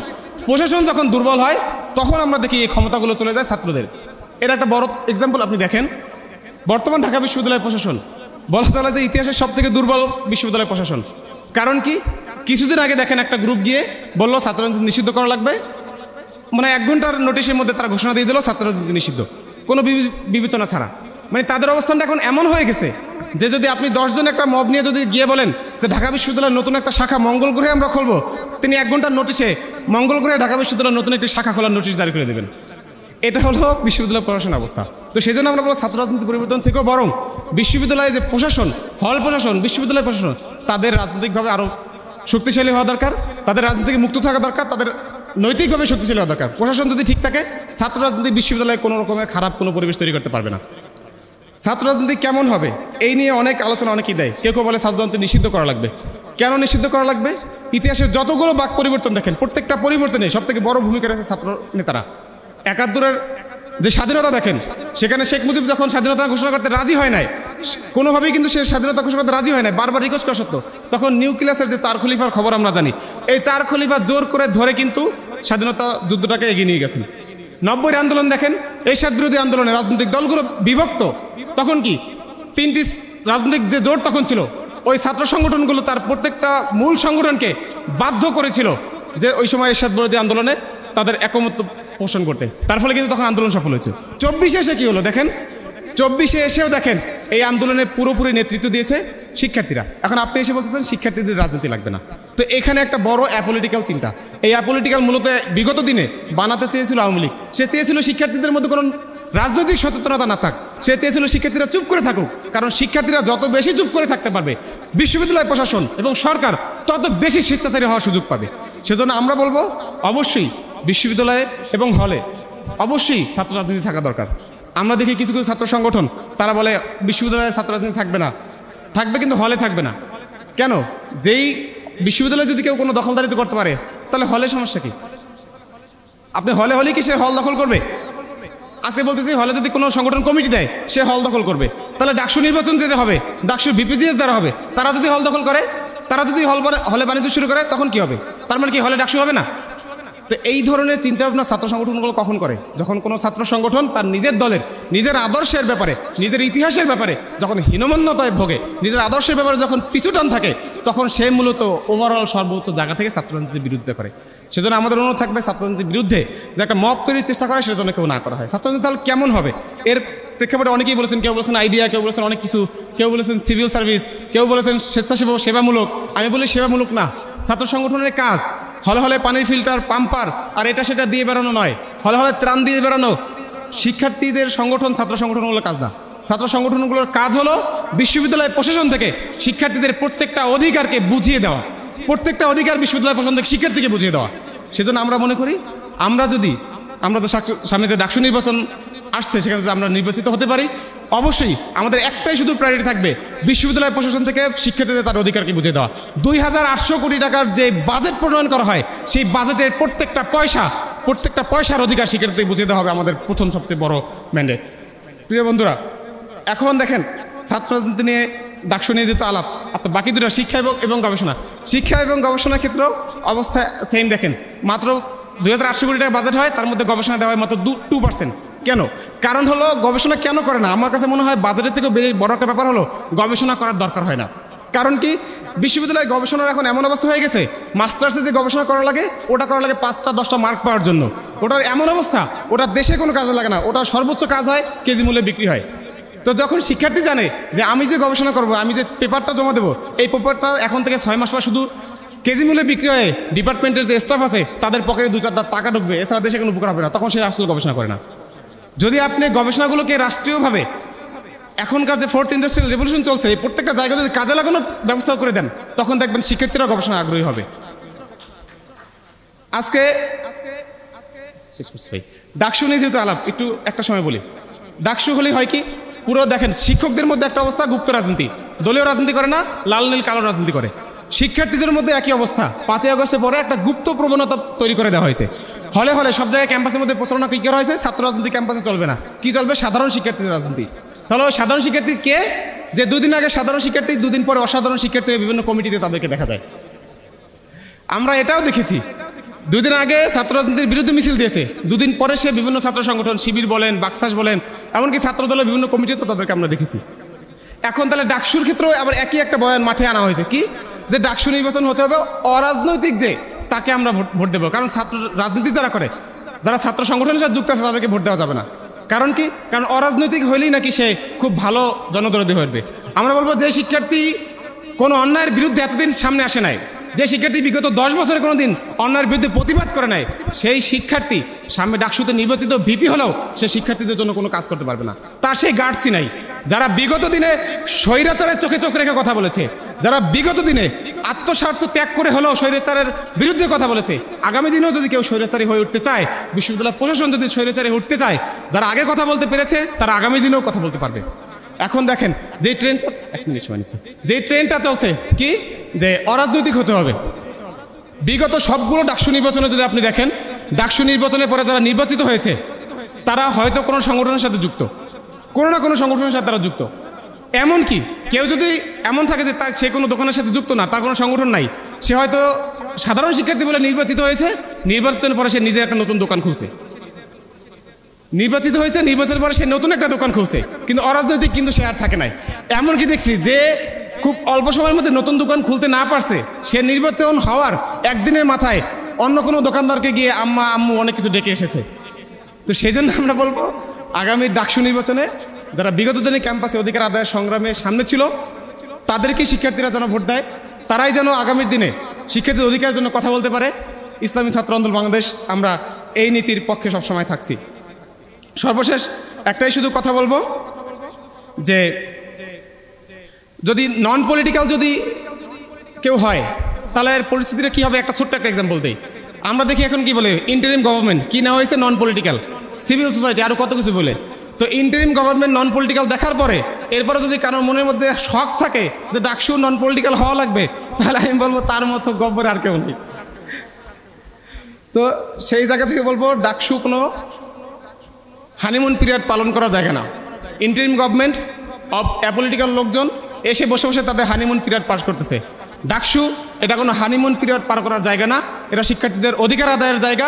প্রশাসন যখন দুর্বল হয়, তখন আমরা দেখি এই ক্ষমতাগুলো চলে যায় ছাত্রদের। এর একটা বড় এক্সাম্পল আপনি দেখেন, বর্তমান ঢাকা বিশ্ববিদ্যালয়ের প্রশাসন বলা চলে যে ইতিহাসের সবথেকে দুর্বল বিশ্ববিদ্যালয় প্রশাসন। কারণ কি? কিছুদিন আগে দেখেন একটা গ্রুপ গিয়ে বললো ছাত্র রাজনীতি নিষিদ্ধ করা লাগবে, মানে 1 ঘন্টার নোটিশের মধ্যে তারা ঘোষণা দিয়ে দিল ছাত্র রাজনীতি নিষিদ্ধ, কোনো বিবেচনা ছাড়া। মানে তাদের অবস্থানটা এখন এমন হয়ে গেছে যে যদি আপনি 10 জন একটা মব নিয়ে যদি গিয়ে বলেন যে ঢাকা বিশ্ববিদ্যালয়ের নতুন একটা শাখা মঙ্গল গ্রহে আমরা খুলবো, তিনি 1 ঘন্টার নোটিশে মঙ্গল গ্রহে ঢাকা বিশ্ববিদ্যালয়ের নতুন একটি শাখা খোলার নোটিশ জারি করে দেবেন। এটা হলো বিশ্ববিদ্যালয় প্রশাসন অবস্থা। তো সেই জন্য আমরা বলবো ছাত্র রাজনীতি পরিবর্তন থেকেও বরং বিশ্ববিদ্যালয়ে যে প্রশাসন, হল প্রশাসন, বিশ্ববিদ্যালয় প্রশাসন, তাদের রাজনৈতিকভাবে আরও শক্তিশালী হওয়া দরকার, তাদের রাজনীতি মুক্ত থাকা দরকার, তাদের নৈতিকভাবে শক্তিশালী হওয়া দরকার। প্রশাসন যদি ঠিক থাকে, ছাত্র রাজনীতি বিশ্ববিদ্যালয়ে কোনো রকমের খারাপ কোনো পরিবেশ তৈরি করতে পারবে না। ছাত্র রাজনীতি কেমন হবে এই নিয়ে অনেক আলোচনা অনেকেই দেয়। কেউ কেউ বলে ছাত্র রাজনীতি নিষিদ্ধ করা লাগবে। কেন নিষিদ্ধ করা লাগবে? ইতিহাসের যতগুলো বাক পরিবর্তন দেখেন, প্রত্যেকটা পরিবর্তনে সবথেকে বড় ভূমিকা রেখেছে ছাত্র নেতারা। 71-এর যে স্বাধীনতা দেখেন, সেখানে শেখ মুজিব যখন স্বাধীনতা ঘোষণা করতে রাজি হয় নাই, কোনোভাবেই কিন্তু সে স্বাধীনতা ঘোষণা করতে রাজি হয় নাই, বারবার রিকোয়েস্ট করা সত্ত্বেও, তখন নিউক্লিয়াসের যে 4 খলিফার খবর আমরা জানি, এই 4 খলিফা জোর করে ধরে কিন্তু স্বাধীনতা যুদ্ধটাকে এগিয়ে নিয়ে গেছেন। 90-এর আন্দোলন দেখেন, এরশাদ বিরোধী আন্দোলনে রাজনৈতিক দলগুলো বিভক্ত। তখন কি 3টি রাজনৈতিক যে জোট তখন ছিল, ওই ছাত্র সংগঠনগুলো তার প্রত্যেকটা মূল সংগঠনকে বাধ্য করেছিল যে ওই সময় এরশাদ বিরোধী আন্দোলনে তাদের একমত পোষণ করতে। তার ফলে কিন্তু তখন আন্দোলন সফল হয়েছে। 24-এ এসে কী হলো দেখেন, 24-এ এসেও দেখেন এই আন্দোলনে পুরোপুরি নেতৃত্ব দিয়েছে শিক্ষার্থীরা। এখন আপনি এসে বলতেছেন শিক্ষার্থীদের রাজনীতি লাগবে না। তো এখানে একটা বড় অ্যাপলিটিক্যাল চিন্তা। এই অ্যাপলিটিক্যাল মূলত বিগত দিনে বানাতে চেয়েছিল আওয়ামী লীগ। সে চেয়েছিল শিক্ষার্থীদের মধ্যে কোনো রাজনৈতিক সচেতনতা না থাক, সে চেয়েছিল শিক্ষার্থীরা চুপ করে থাকুক। কারণ শিক্ষার্থীরা যত বেশি চুপ করে থাকতে পারবে, বিশ্ববিদ্যালয় প্রশাসন এবং সরকার তত বেশি স্বেচ্ছাচারী হওয়ার সুযোগ পাবে। সেজন্য আমরা বলবো অবশ্যই বিশ্ববিদ্যালয়ে এবং হলে অবশ্যই ছাত্র রাজনীতি থাকা দরকার। আমরা দেখি কিছু কিছু ছাত্র সংগঠন তারা বলে বিশ্ববিদ্যালয়ে ছাত্র রাজনীতি থাকবে না, থাকবে কিন্তু হলে থাকবে না। কেন? যেই বিশ্ববিদ্যালয়ে যদি কেউ কোনো দখলদারিত্ব করতে পারে, তাহলে হলে সমস্যা কি? আপনি হলে কি সে হল দখল করবে? আজকে বলতেছি হলে যদি কোনো সংগঠন কমিটি দেয় সে হল দখল করবে, তাহলে ডাকসু নির্বাচন যে হবে ডাকসুর বিপিজিএস দ্বারা হবে, তারা যদি হল দখল করে, তারা যদি হলে বাণিজ্য শুরু করে, তখন কি হবে? তার মানে কি হলে ডাকসু হবে না? তো এই ধরনের চিন্তাভাবনা ছাত্র সংগঠনগুলো কখন করে? যখন কোনো ছাত্র সংগঠন তার নিজের দলের নিজের আদর্শের ব্যাপারে, নিজের ইতিহাসের ব্যাপারে যখন হীনমন্যতায় ভোগে, নিজের আদর্শের ব্যাপারে যখন পিছুটান থাকে, তখন সে মূলত ওভারঅল সর্বোচ্চ জায়গা থেকে ছাত্ররাজনীতির বিরুদ্ধে করে। সেজন্য আমাদের অনুরোধ থাকবে ছাত্ররাজনীতির বিরুদ্ধে যে একটা মব তৈরির চেষ্টা করে সেজন্য কেউ না করা হয়। ছাত্ররাজনীতি তাহলে কেমন হবে? এর প্রেক্ষাপটে অনেকেই বলেছেন, কেউ বলেছেন আইডিয়া, কেউ বলেছেন অনেক কিছু, কেউ বলেছেন সিভিল সার্ভিস, কেউ বলেছেন স্বেচ্ছাসেবক সেবামূলক। আমি বলি সেবামূলক না, ছাত্র সংগঠনের কাজ হলে হলে পানির ফিল্টার, পাম্পার আর এটা সেটা দিয়ে বেরোনো নয়, হলে হলে ত্রাণ দিয়ে বেরোনো শিক্ষার্থীদের সংগঠন, ছাত্র সংগঠনগুলোর কাজ না। ছাত্র সংগঠনগুলোর কাজ হলো বিশ্ববিদ্যালয় প্রশাসন থেকে শিক্ষার্থীদের প্রত্যেকটা অধিকারকে বুঝিয়ে দেওয়া, প্রত্যেকটা অধিকার বিশ্ববিদ্যালয় প্রশাসন থেকে শিক্ষার্থীকে বুঝিয়ে দেওয়া। সেজন্য আমরা মনে করি আমরা যে সামনে যে ডাকসু নির্বাচন আসছে সেখানে যদি আমরা নির্বাচিত হতে পারি, অবশ্যই আমাদের একটাই শুধু প্রায়োরিটি থাকবে বিশ্ববিদ্যালয় প্রশাসন থেকে শিক্ষার্থীদের তার অধিকারকে বুঝিয়ে দেওয়া। 2800 কোটি টাকার যে বাজেট প্রণয়ন করা হয়, সেই বাজেটের প্রত্যেকটা পয়সার অধিকার শিক্ষার্থীদের বুঝিয়ে দেওয়া হবে আমাদের প্রথম সবচেয়ে বড় ম্যান্ডেট। প্রিয় বন্ধুরা, এখন দেখেন ছাত্র রাজনীতি নিয়ে ডাকসু নিয়ে যেহেতু আলাপ, আচ্ছা বাকি দুটো শিক্ষা এবং গবেষণা, শিক্ষা এবং গবেষণার ক্ষেত্রেও অবস্থা সেম। দেখেন মাত্র 2800 কোটি টাকা বাজেট হয়, তার মধ্যে গবেষণা দেওয়া হয় মাত্র 2%। কেন? কারণ হলো গবেষণা কেন করে না? আমার কাছে মনে হয় বাজেটের থেকে বড় একটা ব্যাপার হলো গবেষণা করার দরকার হয় না। কারণ কি, বিশ্ববিদ্যালয়ে গবেষণার এখন এমন অবস্থা হয়ে গেছে, মাস্টার্সে যে গবেষণা করা লাগে ওটা করা লাগে 5-10টা মার্ক পাওয়ার জন্য। ওটার এমন অবস্থা, ওটা দেশে কোনো কাজে লাগে না, ওটা সর্বোচ্চ কাজ হয় কেজি মূল্যে বিক্রি হয়। তো যখন শিক্ষার্থী জানে যে আমি যে গবেষণা করব, আমি যে পেপারটা জমা দেবো, এই পেপারটা এখন থেকে 6 মাস পর শুধু কেজি মূল্যে বিক্রি হয়ে ডিপার্টমেন্টের যে স্টাফ আছে তাদের পকেটে 2-4 টাকা ঢুকবে, এছাড়া দেশে কোনো উপকার হবে না, তখন সে আসলে গবেষণা করে না। যদি আপনি গবেষণাগুলোকে রাষ্ট্রীয়ভাবে এখনকার যে 4th ইন্ডাস্ট্রিয়াল রেভলিউশন চলছে, এই প্রত্যেকটা জায়গায় যদি কাজে লাগানোর ব্যবস্থা করে দেন, তখন দেখবেন শিক্ষার্থীরা গবেষণা আগ্রহী হবে। আজকে ডাকসু নিয়ে যেহেতু আলাপ, একটু একটা সময় বলি। ডাকসু হলে হয় কি, পুরো দেখেন শিক্ষকদের মধ্যে একটা অবস্থা, গুপ্ত রাজনীতি, দলীয় রাজনীতি করে না, লাল নীল কালো রাজনীতি করে। শিক্ষার্থীদের মধ্যে একই অবস্থা, 5ই আগস্টের পরে একটা গুপ্ত প্রবণতা তৈরি করে দেওয়া হয়েছে। হলে হলে সব জায়গায় ক্যাম্পাসের মধ্যে প্রচারণা কি করা হয়েছে, ছাত্র রাজনীতি ক্যাম্পাসে চলবে না, কি চলবে, সাধারণ শিক্ষার্থীদের রাজনীতি। তাহলে সাধারণ শিক্ষার্থী কে? যে 2 দিন আগে সাধারণ শিক্ষার্থী, 2 দিন পরে অসাধারণ শিক্ষার্থী, বিভিন্ন কমিটিতে তাদেরকে দেখা যায়। আমরা এটাও দেখেছি, 2 দিন আগে ছাত্র রাজনীতির বিরুদ্ধে মিছিল দিয়েছে, 2 দিন পরে সে বিভিন্ন ছাত্র সংগঠন, শিবির বলেন, বাকশাস বলেন, এমনকি ছাত্র দলের বিভিন্ন কমিটিতে তাদেরকে আমরা দেখেছি। এখন তাহলে ডাকসুর ক্ষেত্রেও আবার একই একটা বয়ান মাঠে আনা হয়েছে, কি যে ডাকসু নির্বাচন হতে হবে অরাজনৈতিক, যে তাকে আমরা ভোট দেবো। কারণ ছাত্র রাজনীতি যারা করে, যারা ছাত্র সংগঠনের সাথে যুক্ত আছে, তাদেরকে ভোট দেওয়া যাবে না। কারণ কি? কারণ অরাজনৈতিক হইলেই নাকি সে খুব ভালো জনদরদী হয়ে উঠবে। আমরা বলবো যে শিক্ষার্থী কোনো অন্যায়ের বিরুদ্ধে এতদিন সামনে আসে নাই, যে শিক্ষার্থী বিগত 10 বছরে কোনো দিন অন্যায়ের বিরুদ্ধে প্রতিবাদ করে নাই, সেই শিক্ষার্থী সামনে ডাকসুতে নির্বাচিত ভিপি হলেও সে শিক্ষার্থীদের জন্য কোনো কাজ করতে পারবে না, তার সেই গার্ডসই নাই। যারা বিগত দিনে স্বৈরাচারের চোখে চোখ রেখে কথা বলেছে, যারা বিগত দিনে আত্মস্বার্থ ত্যাগ করে হলেও স্বৈরাচারের বিরুদ্ধে কথা বলেছে, আগামী দিনেও যদি কেউ স্বৈরাচারী হয়ে উঠতে চায়, বিশ্ববিদ্যালয় প্রশাসন যদি স্বৈরাচারী উঠতে চায়, যারা আগে কথা বলতে পেরেছে তারা আগামী দিনেও কথা বলতে পারবে। এখন দেখেন যে ট্রেনটা চলছে, কি যে অরাজনৈতিক হতে হবে। বিগত সবগুলো ডাকসু নির্বাচনে যদি আপনি দেখেন, ডাকসু নির্বাচনের পরে যারা নির্বাচিত হয়েছে তারা হয়তো কোনো সংগঠনের সাথে যুক্ত, কোনো না কোনো সংগঠনের সাথে তারা যুক্ত। এমনকি কেউ যদি এমন থাকে যে সে কোনো দোকানের সাথে যুক্ত না, তার কোনো সংগঠন নাই, সে হয়তো সাধারণ শিক্ষার্থী বলে নির্বাচিত হয়েছে, নির্বাচনের পরে সে নিজে একটা নতুন দোকান খুলছে, নির্বাচিত হয়েছে, নির্বাচনের পরে সে নতুন একটা দোকান খুলছে, কিন্তু অরাজনৈতিক কিন্তু সে আর থাকে নাই। এমনকি দেখছি যে খুব অল্প সময়ের মধ্যে নতুন দোকান খুলতে না পারছে, সে নির্বাচন হওয়ার একদিনের মাথায় অন্য কোনো দোকানদারকে গিয়ে আম্মা আম্মু অনেক কিছু ডেকে এসেছে। তো সেই জন্য আমরা বলবো আগামী ডাকসু নির্বাচনে যারা বিগত দিনে ক্যাম্পাসে অধিকার আদায়ের সংগ্রামে সামনে ছিল, তাদেরকে শিক্ষার্থীরা যেন ভোট দেয়, তারাই যেন আগামীর দিনে শিক্ষার্থীদের অধিকারের জন্য কথা বলতে পারে। ইসলামী ছাত্র আন্দোলন বাংলাদেশ আমরা এই নীতির পক্ষে সবসময় থাকছি। সর্বশেষ একটাই শুধু কথা বলবো যে যদি নন পলিটিক্যাল যদি কেউ হয় তাহলে এর পরিস্থিতিটা কী হবে, একটা ছোট্ট একটা এক্সাম্পল দেই। আমরা দেখি এখন কি বলে ইন্টারিম গভর্নমেন্ট, কি না হয়েছে নন পলিটিক্যাল, সিভিল সোসাইটি, আরও কত কিছু বলে। তো ইন্টারিম গভর্নমেন্ট নন পলিটিক্যাল দেখার পরে এরপরে যদি কারোর মনের মধ্যে শখ থাকে যে ডাকসু নন পলিটিক্যাল হওয়া লাগবে, তাহলে আমি বলবো তার মতো গব্বর আর কেউ নেই। তো সেই জায়গা থেকে বলবো ডাকসু কোনো হানিমুন পিরিয়ড পালন করা জায়গা না। ইন্টারিম গভর্নমেন্ট অফ অ্যাপলিটিক্যাল লোকজন এসে বসে বসে তাদের হানিমুন পিরিয়ড পাস করতেছে। ডাকসু এটা কোনো হানিমুন পিরিয়ড পার করার জায়গা না, এটা শিক্ষার্থীদের অধিকার আদায়ের জায়গা।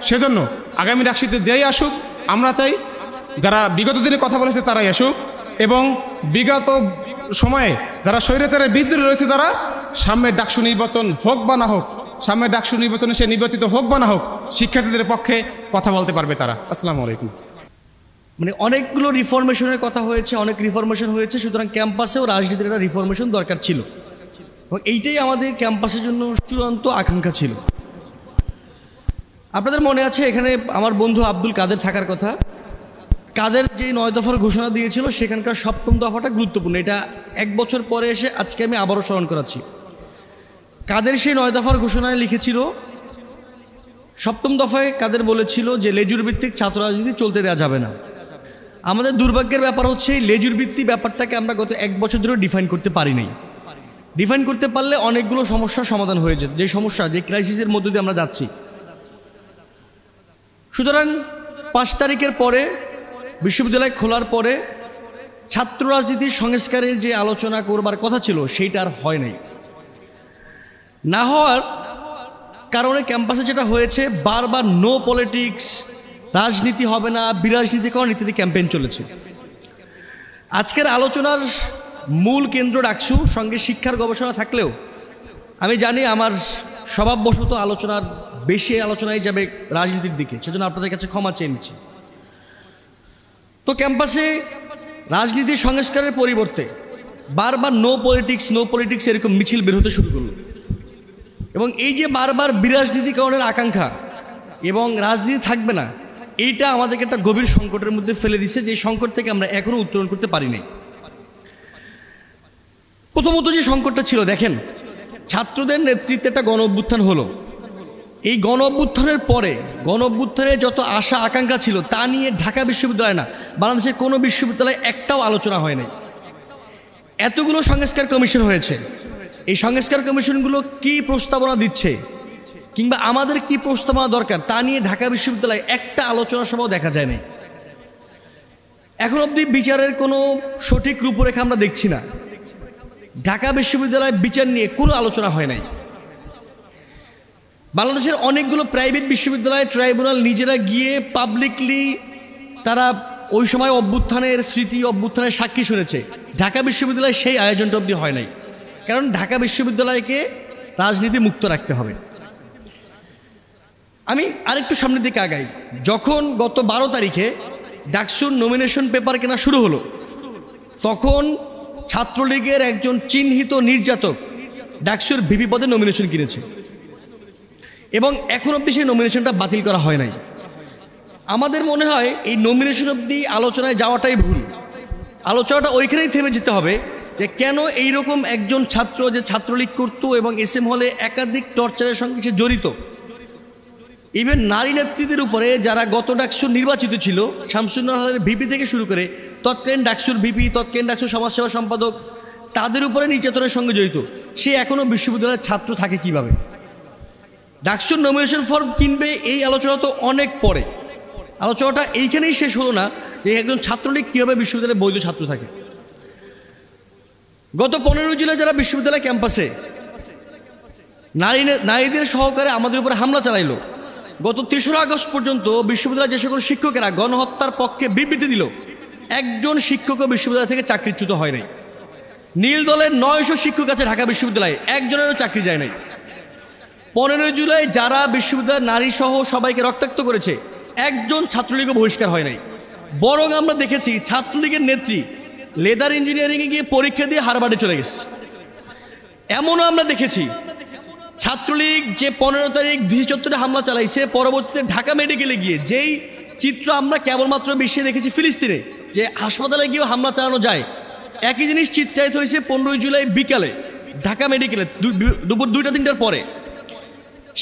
সেজন্য আগামী ডাকসুতে যেই আসুক, আমরা চাই যারা বিগত দিনে কথা বলেছে তারাই আসুক, এবং বিগত সময়ে যারা স্বৈরাচারের বিরুদ্ধে রয়েছে, যারা সামনের ডাকসু নির্বাচন হোক বা না হোক, সামনের ডাকসু নির্বাচনে সে নির্বাচিত হোক বা না হোক, শিক্ষার্থীদের পক্ষে কথা বলতে পারবে তারা। আসসালামু আলাইকুম। মানে অনেকগুলো রিফরমেশনের কথা হয়েছে, অনেক রিফরমেশন হয়েছে, সুতরাং ক্যাম্পাসেও রাজনীতির একটা রিফরমেশন দরকার ছিল এবং এইটাই আমাদের ক্যাম্পাসের জন্য চূড়ান্ত আকাঙ্ক্ষা ছিল। আপনাদের মনে আছে এখানে আমার বন্ধু আব্দুল কাদের থাকার কথা। কাদের যে 9 দফার ঘোষণা দিয়েছিল সেখানকার 7ম দফাটা গুরুত্বপূর্ণ। এটা 1 বছর পরে এসে আজকে আমি আবারও স্মরণ করাচ্ছি। কাদের সেই 9 দফার ঘোষণায় লিখেছিল, 7ম দফায় কাদের বলেছিল যে লেজুর ভিত্তিক ছাত্র রাজনীতি চলতে দেওয়া যাবে না। আমাদের দুর্ভাগ্যের ব্যাপার হচ্ছে এই লেজুর ভিত্তি ব্যাপারটাকে আমরা গত 1 বছর ধরে ডিফাইন করতে পারি নাই। ডিফাইন করতে পারলে অনেকগুলো সমস্যার সমাধান হয়ে যেত, যে সমস্যা, যে ক্রাইসিসের মধ্য দিয়ে আমরা যাচ্ছি। সুতরাং 5 তারিখের পরে বিশ্ববিদ্যালয় খোলার পরে ছাত্র রাজনীতির সংস্কারের যে আলোচনা করবার কথা ছিল সেইটা আর হয় নাই। না হওয়ার কারণে ক্যাম্পাসে যেটা হয়েছে, বারবার নো পলিটিক্স, রাজনীতি হবে না, বিরাজনীতিকরণ ইত্যাদি ক্যাম্পেইন চলেছে। আজকের আলোচনার মূল কেন্দ্র ডাকসু, সঙ্গে শিক্ষার গবেষণা থাকলেও আমি জানি আমার স্বভাববশত আলোচনার বেশি আলোচনায় যাবে রাজনীতির দিকে, সেজন্য আপনাদের কাছে ক্ষমা চেয়ে নিচ্ছি। তো ক্যাম্পাসে রাজনীতির সংস্কারের পরিবর্তে বারবার নো পলিটিক্স এরকম মিছিল বের হতে শুরু করলো এবং এই যে বারবার বিরাজনীতিকরণের আকাঙ্ক্ষা এবং রাজনীতি থাকবে না, এইটা আমাদেরকে একটা গভীর সংকটের মধ্যে ফেলে দিছে, যে সংকট থেকে আমরা এখনও উত্তরণ করতে পারি নাই। প্রথমত যে সংকটটা ছিল, দেখেন, ছাত্রদের নেতৃত্বে একটা গণ অভ্যুত্থান হলো। এই গণ অভ্যুত্থানের পরে গণ অভ্যুত্থানের যত আশা আকাঙ্ক্ষা ছিল তা নিয়ে ঢাকা বিশ্ববিদ্যালয় না, বাংলাদেশের কোনো বিশ্ববিদ্যালয়ে একটাও আলোচনা হয় নাই। এতগুলো সংস্কার কমিশন হয়েছে, এই সংস্কার কমিশনগুলো কি প্রস্তাবনা দিচ্ছে কিংবা আমাদের কি প্রস্তাবনা দরকার তা নিয়ে ঢাকা বিশ্ববিদ্যালয়ে একটা আলোচনা সভাও দেখা যায় না। এখন অবধি বিচারের কোনো সঠিক রূপরেখা আমরা দেখছি না। ঢাকা বিশ্ববিদ্যালয় বিচার নিয়ে কোনো আলোচনা হয় নাই। বাংলাদেশের অনেকগুলো প্রাইভেট বিশ্ববিদ্যালয় ট্রাইব্যুনাল নিজেরা গিয়ে পাবলিকলি তারা ওই সময় অভ্যুত্থানের স্মৃতি, অভ্যুত্থানের সাক্ষী শুনেছে। ঢাকা বিশ্ববিদ্যালয় সেই আয়োজনটা অবধি হয় নাই, কারণ ঢাকা বিশ্ববিদ্যালয়কে রাজনীতি মুক্ত রাখতে হবে। আমি আরেকটু সামনের দিকে আগাই। যখন গত 12 তারিখে ডাকসুর নমিনেশন পেপার কেনা শুরু হলো, তখন ছাত্রলীগের একজন চিহ্নিত নির্যাতক ডাকসুর ভিপি পদে নমিনেশন কিনেছে এবং এখন অবধি সেই নমিনেশনটা বাতিল করা হয় নাই। আমাদের মনে হয় এই নমিনেশন অবধি আলোচনায় যাওয়াটাই ভুল। আলোচনাটা ওইখানেই থেমে যেতে হবে যে কেন এইরকম একজন ছাত্র যে ছাত্রলীগ করতো এবং SM হলে একাধিক টর্চারের সঙ্গে সে জড়িত। ইভেন নারী নেতৃত্বের উপরে যারা গত ডাকসুর নির্বাচিত ছিল, শামসুন্নাহারের ভিপি থেকে শুরু করে তৎকালীন ডাকসুর ভিপি, তৎকালীন ডাকসুর সমাজসেবা সম্পাদক, তাদের উপরে নির্যাতনের সঙ্গে জড়িত, সে এখনও বিশ্ববিদ্যালয়ের ছাত্র থাকে কিভাবে? ডাকসুর নমিনেশন ফর্ম কিনবে, এই আলোচনা তো অনেক পরে। আলোচনাটা এইখানেই শেষ হলো না যে একজন ছাত্রলীগ কীভাবে বিশ্ববিদ্যালয়ে বৈধ ছাত্র থাকে। গত 15 জুলাই যারা বিশ্ববিদ্যালয় ক্যাম্পাসে নারীদের সহকারে আমাদের উপরে হামলা চালাইলো, গত 3রা আগস্ট পর্যন্ত বিশ্ববিদ্যালয়ের যে সকল শিক্ষকেরা গণহত্যার পক্ষে বিবৃতি দিল, একজন শিক্ষকও বিশ্ববিদ্যালয় থেকে চাকরিচ্যুত হয় নাই। নীল দলের 900 শিক্ষক আছে ঢাকা বিশ্ববিদ্যালয়ে, একজনেরও চাকরি যায় নাই। 15 জুলাই যারা বিশ্ববিদ্যালয়ের নারী সহ সবাইকে রক্তাক্ত করেছে, একজন ছাত্রলীগও বহিষ্কার হয় নাই। বরং আমরা দেখেছি ছাত্রলীগের নেত্রী লেদার ইঞ্জিনিয়ারিংয়ে গিয়ে পরীক্ষা দিয়ে হারবার্ডে চলে গেছে। এমনও আমরা দেখেছি ছাত্রলীগ যে 15 তারিখ ডিসি চত্বরে হামলা চালাইছে, পরবর্তীতে ঢাকা মেডিকেলে গিয়ে যেই চিত্র আমরা কেবলমাত্র বিশ্বে দেখেছি ফিলিস্তিনে, যে হাসপাতালে গিয়েও হামলা চালানো যায়, একই জিনিস চিত্রায়িত হয়েছে 15 জুলাই বিকালে ঢাকা মেডিকেলে দুপুর 2টা-3টার পরে।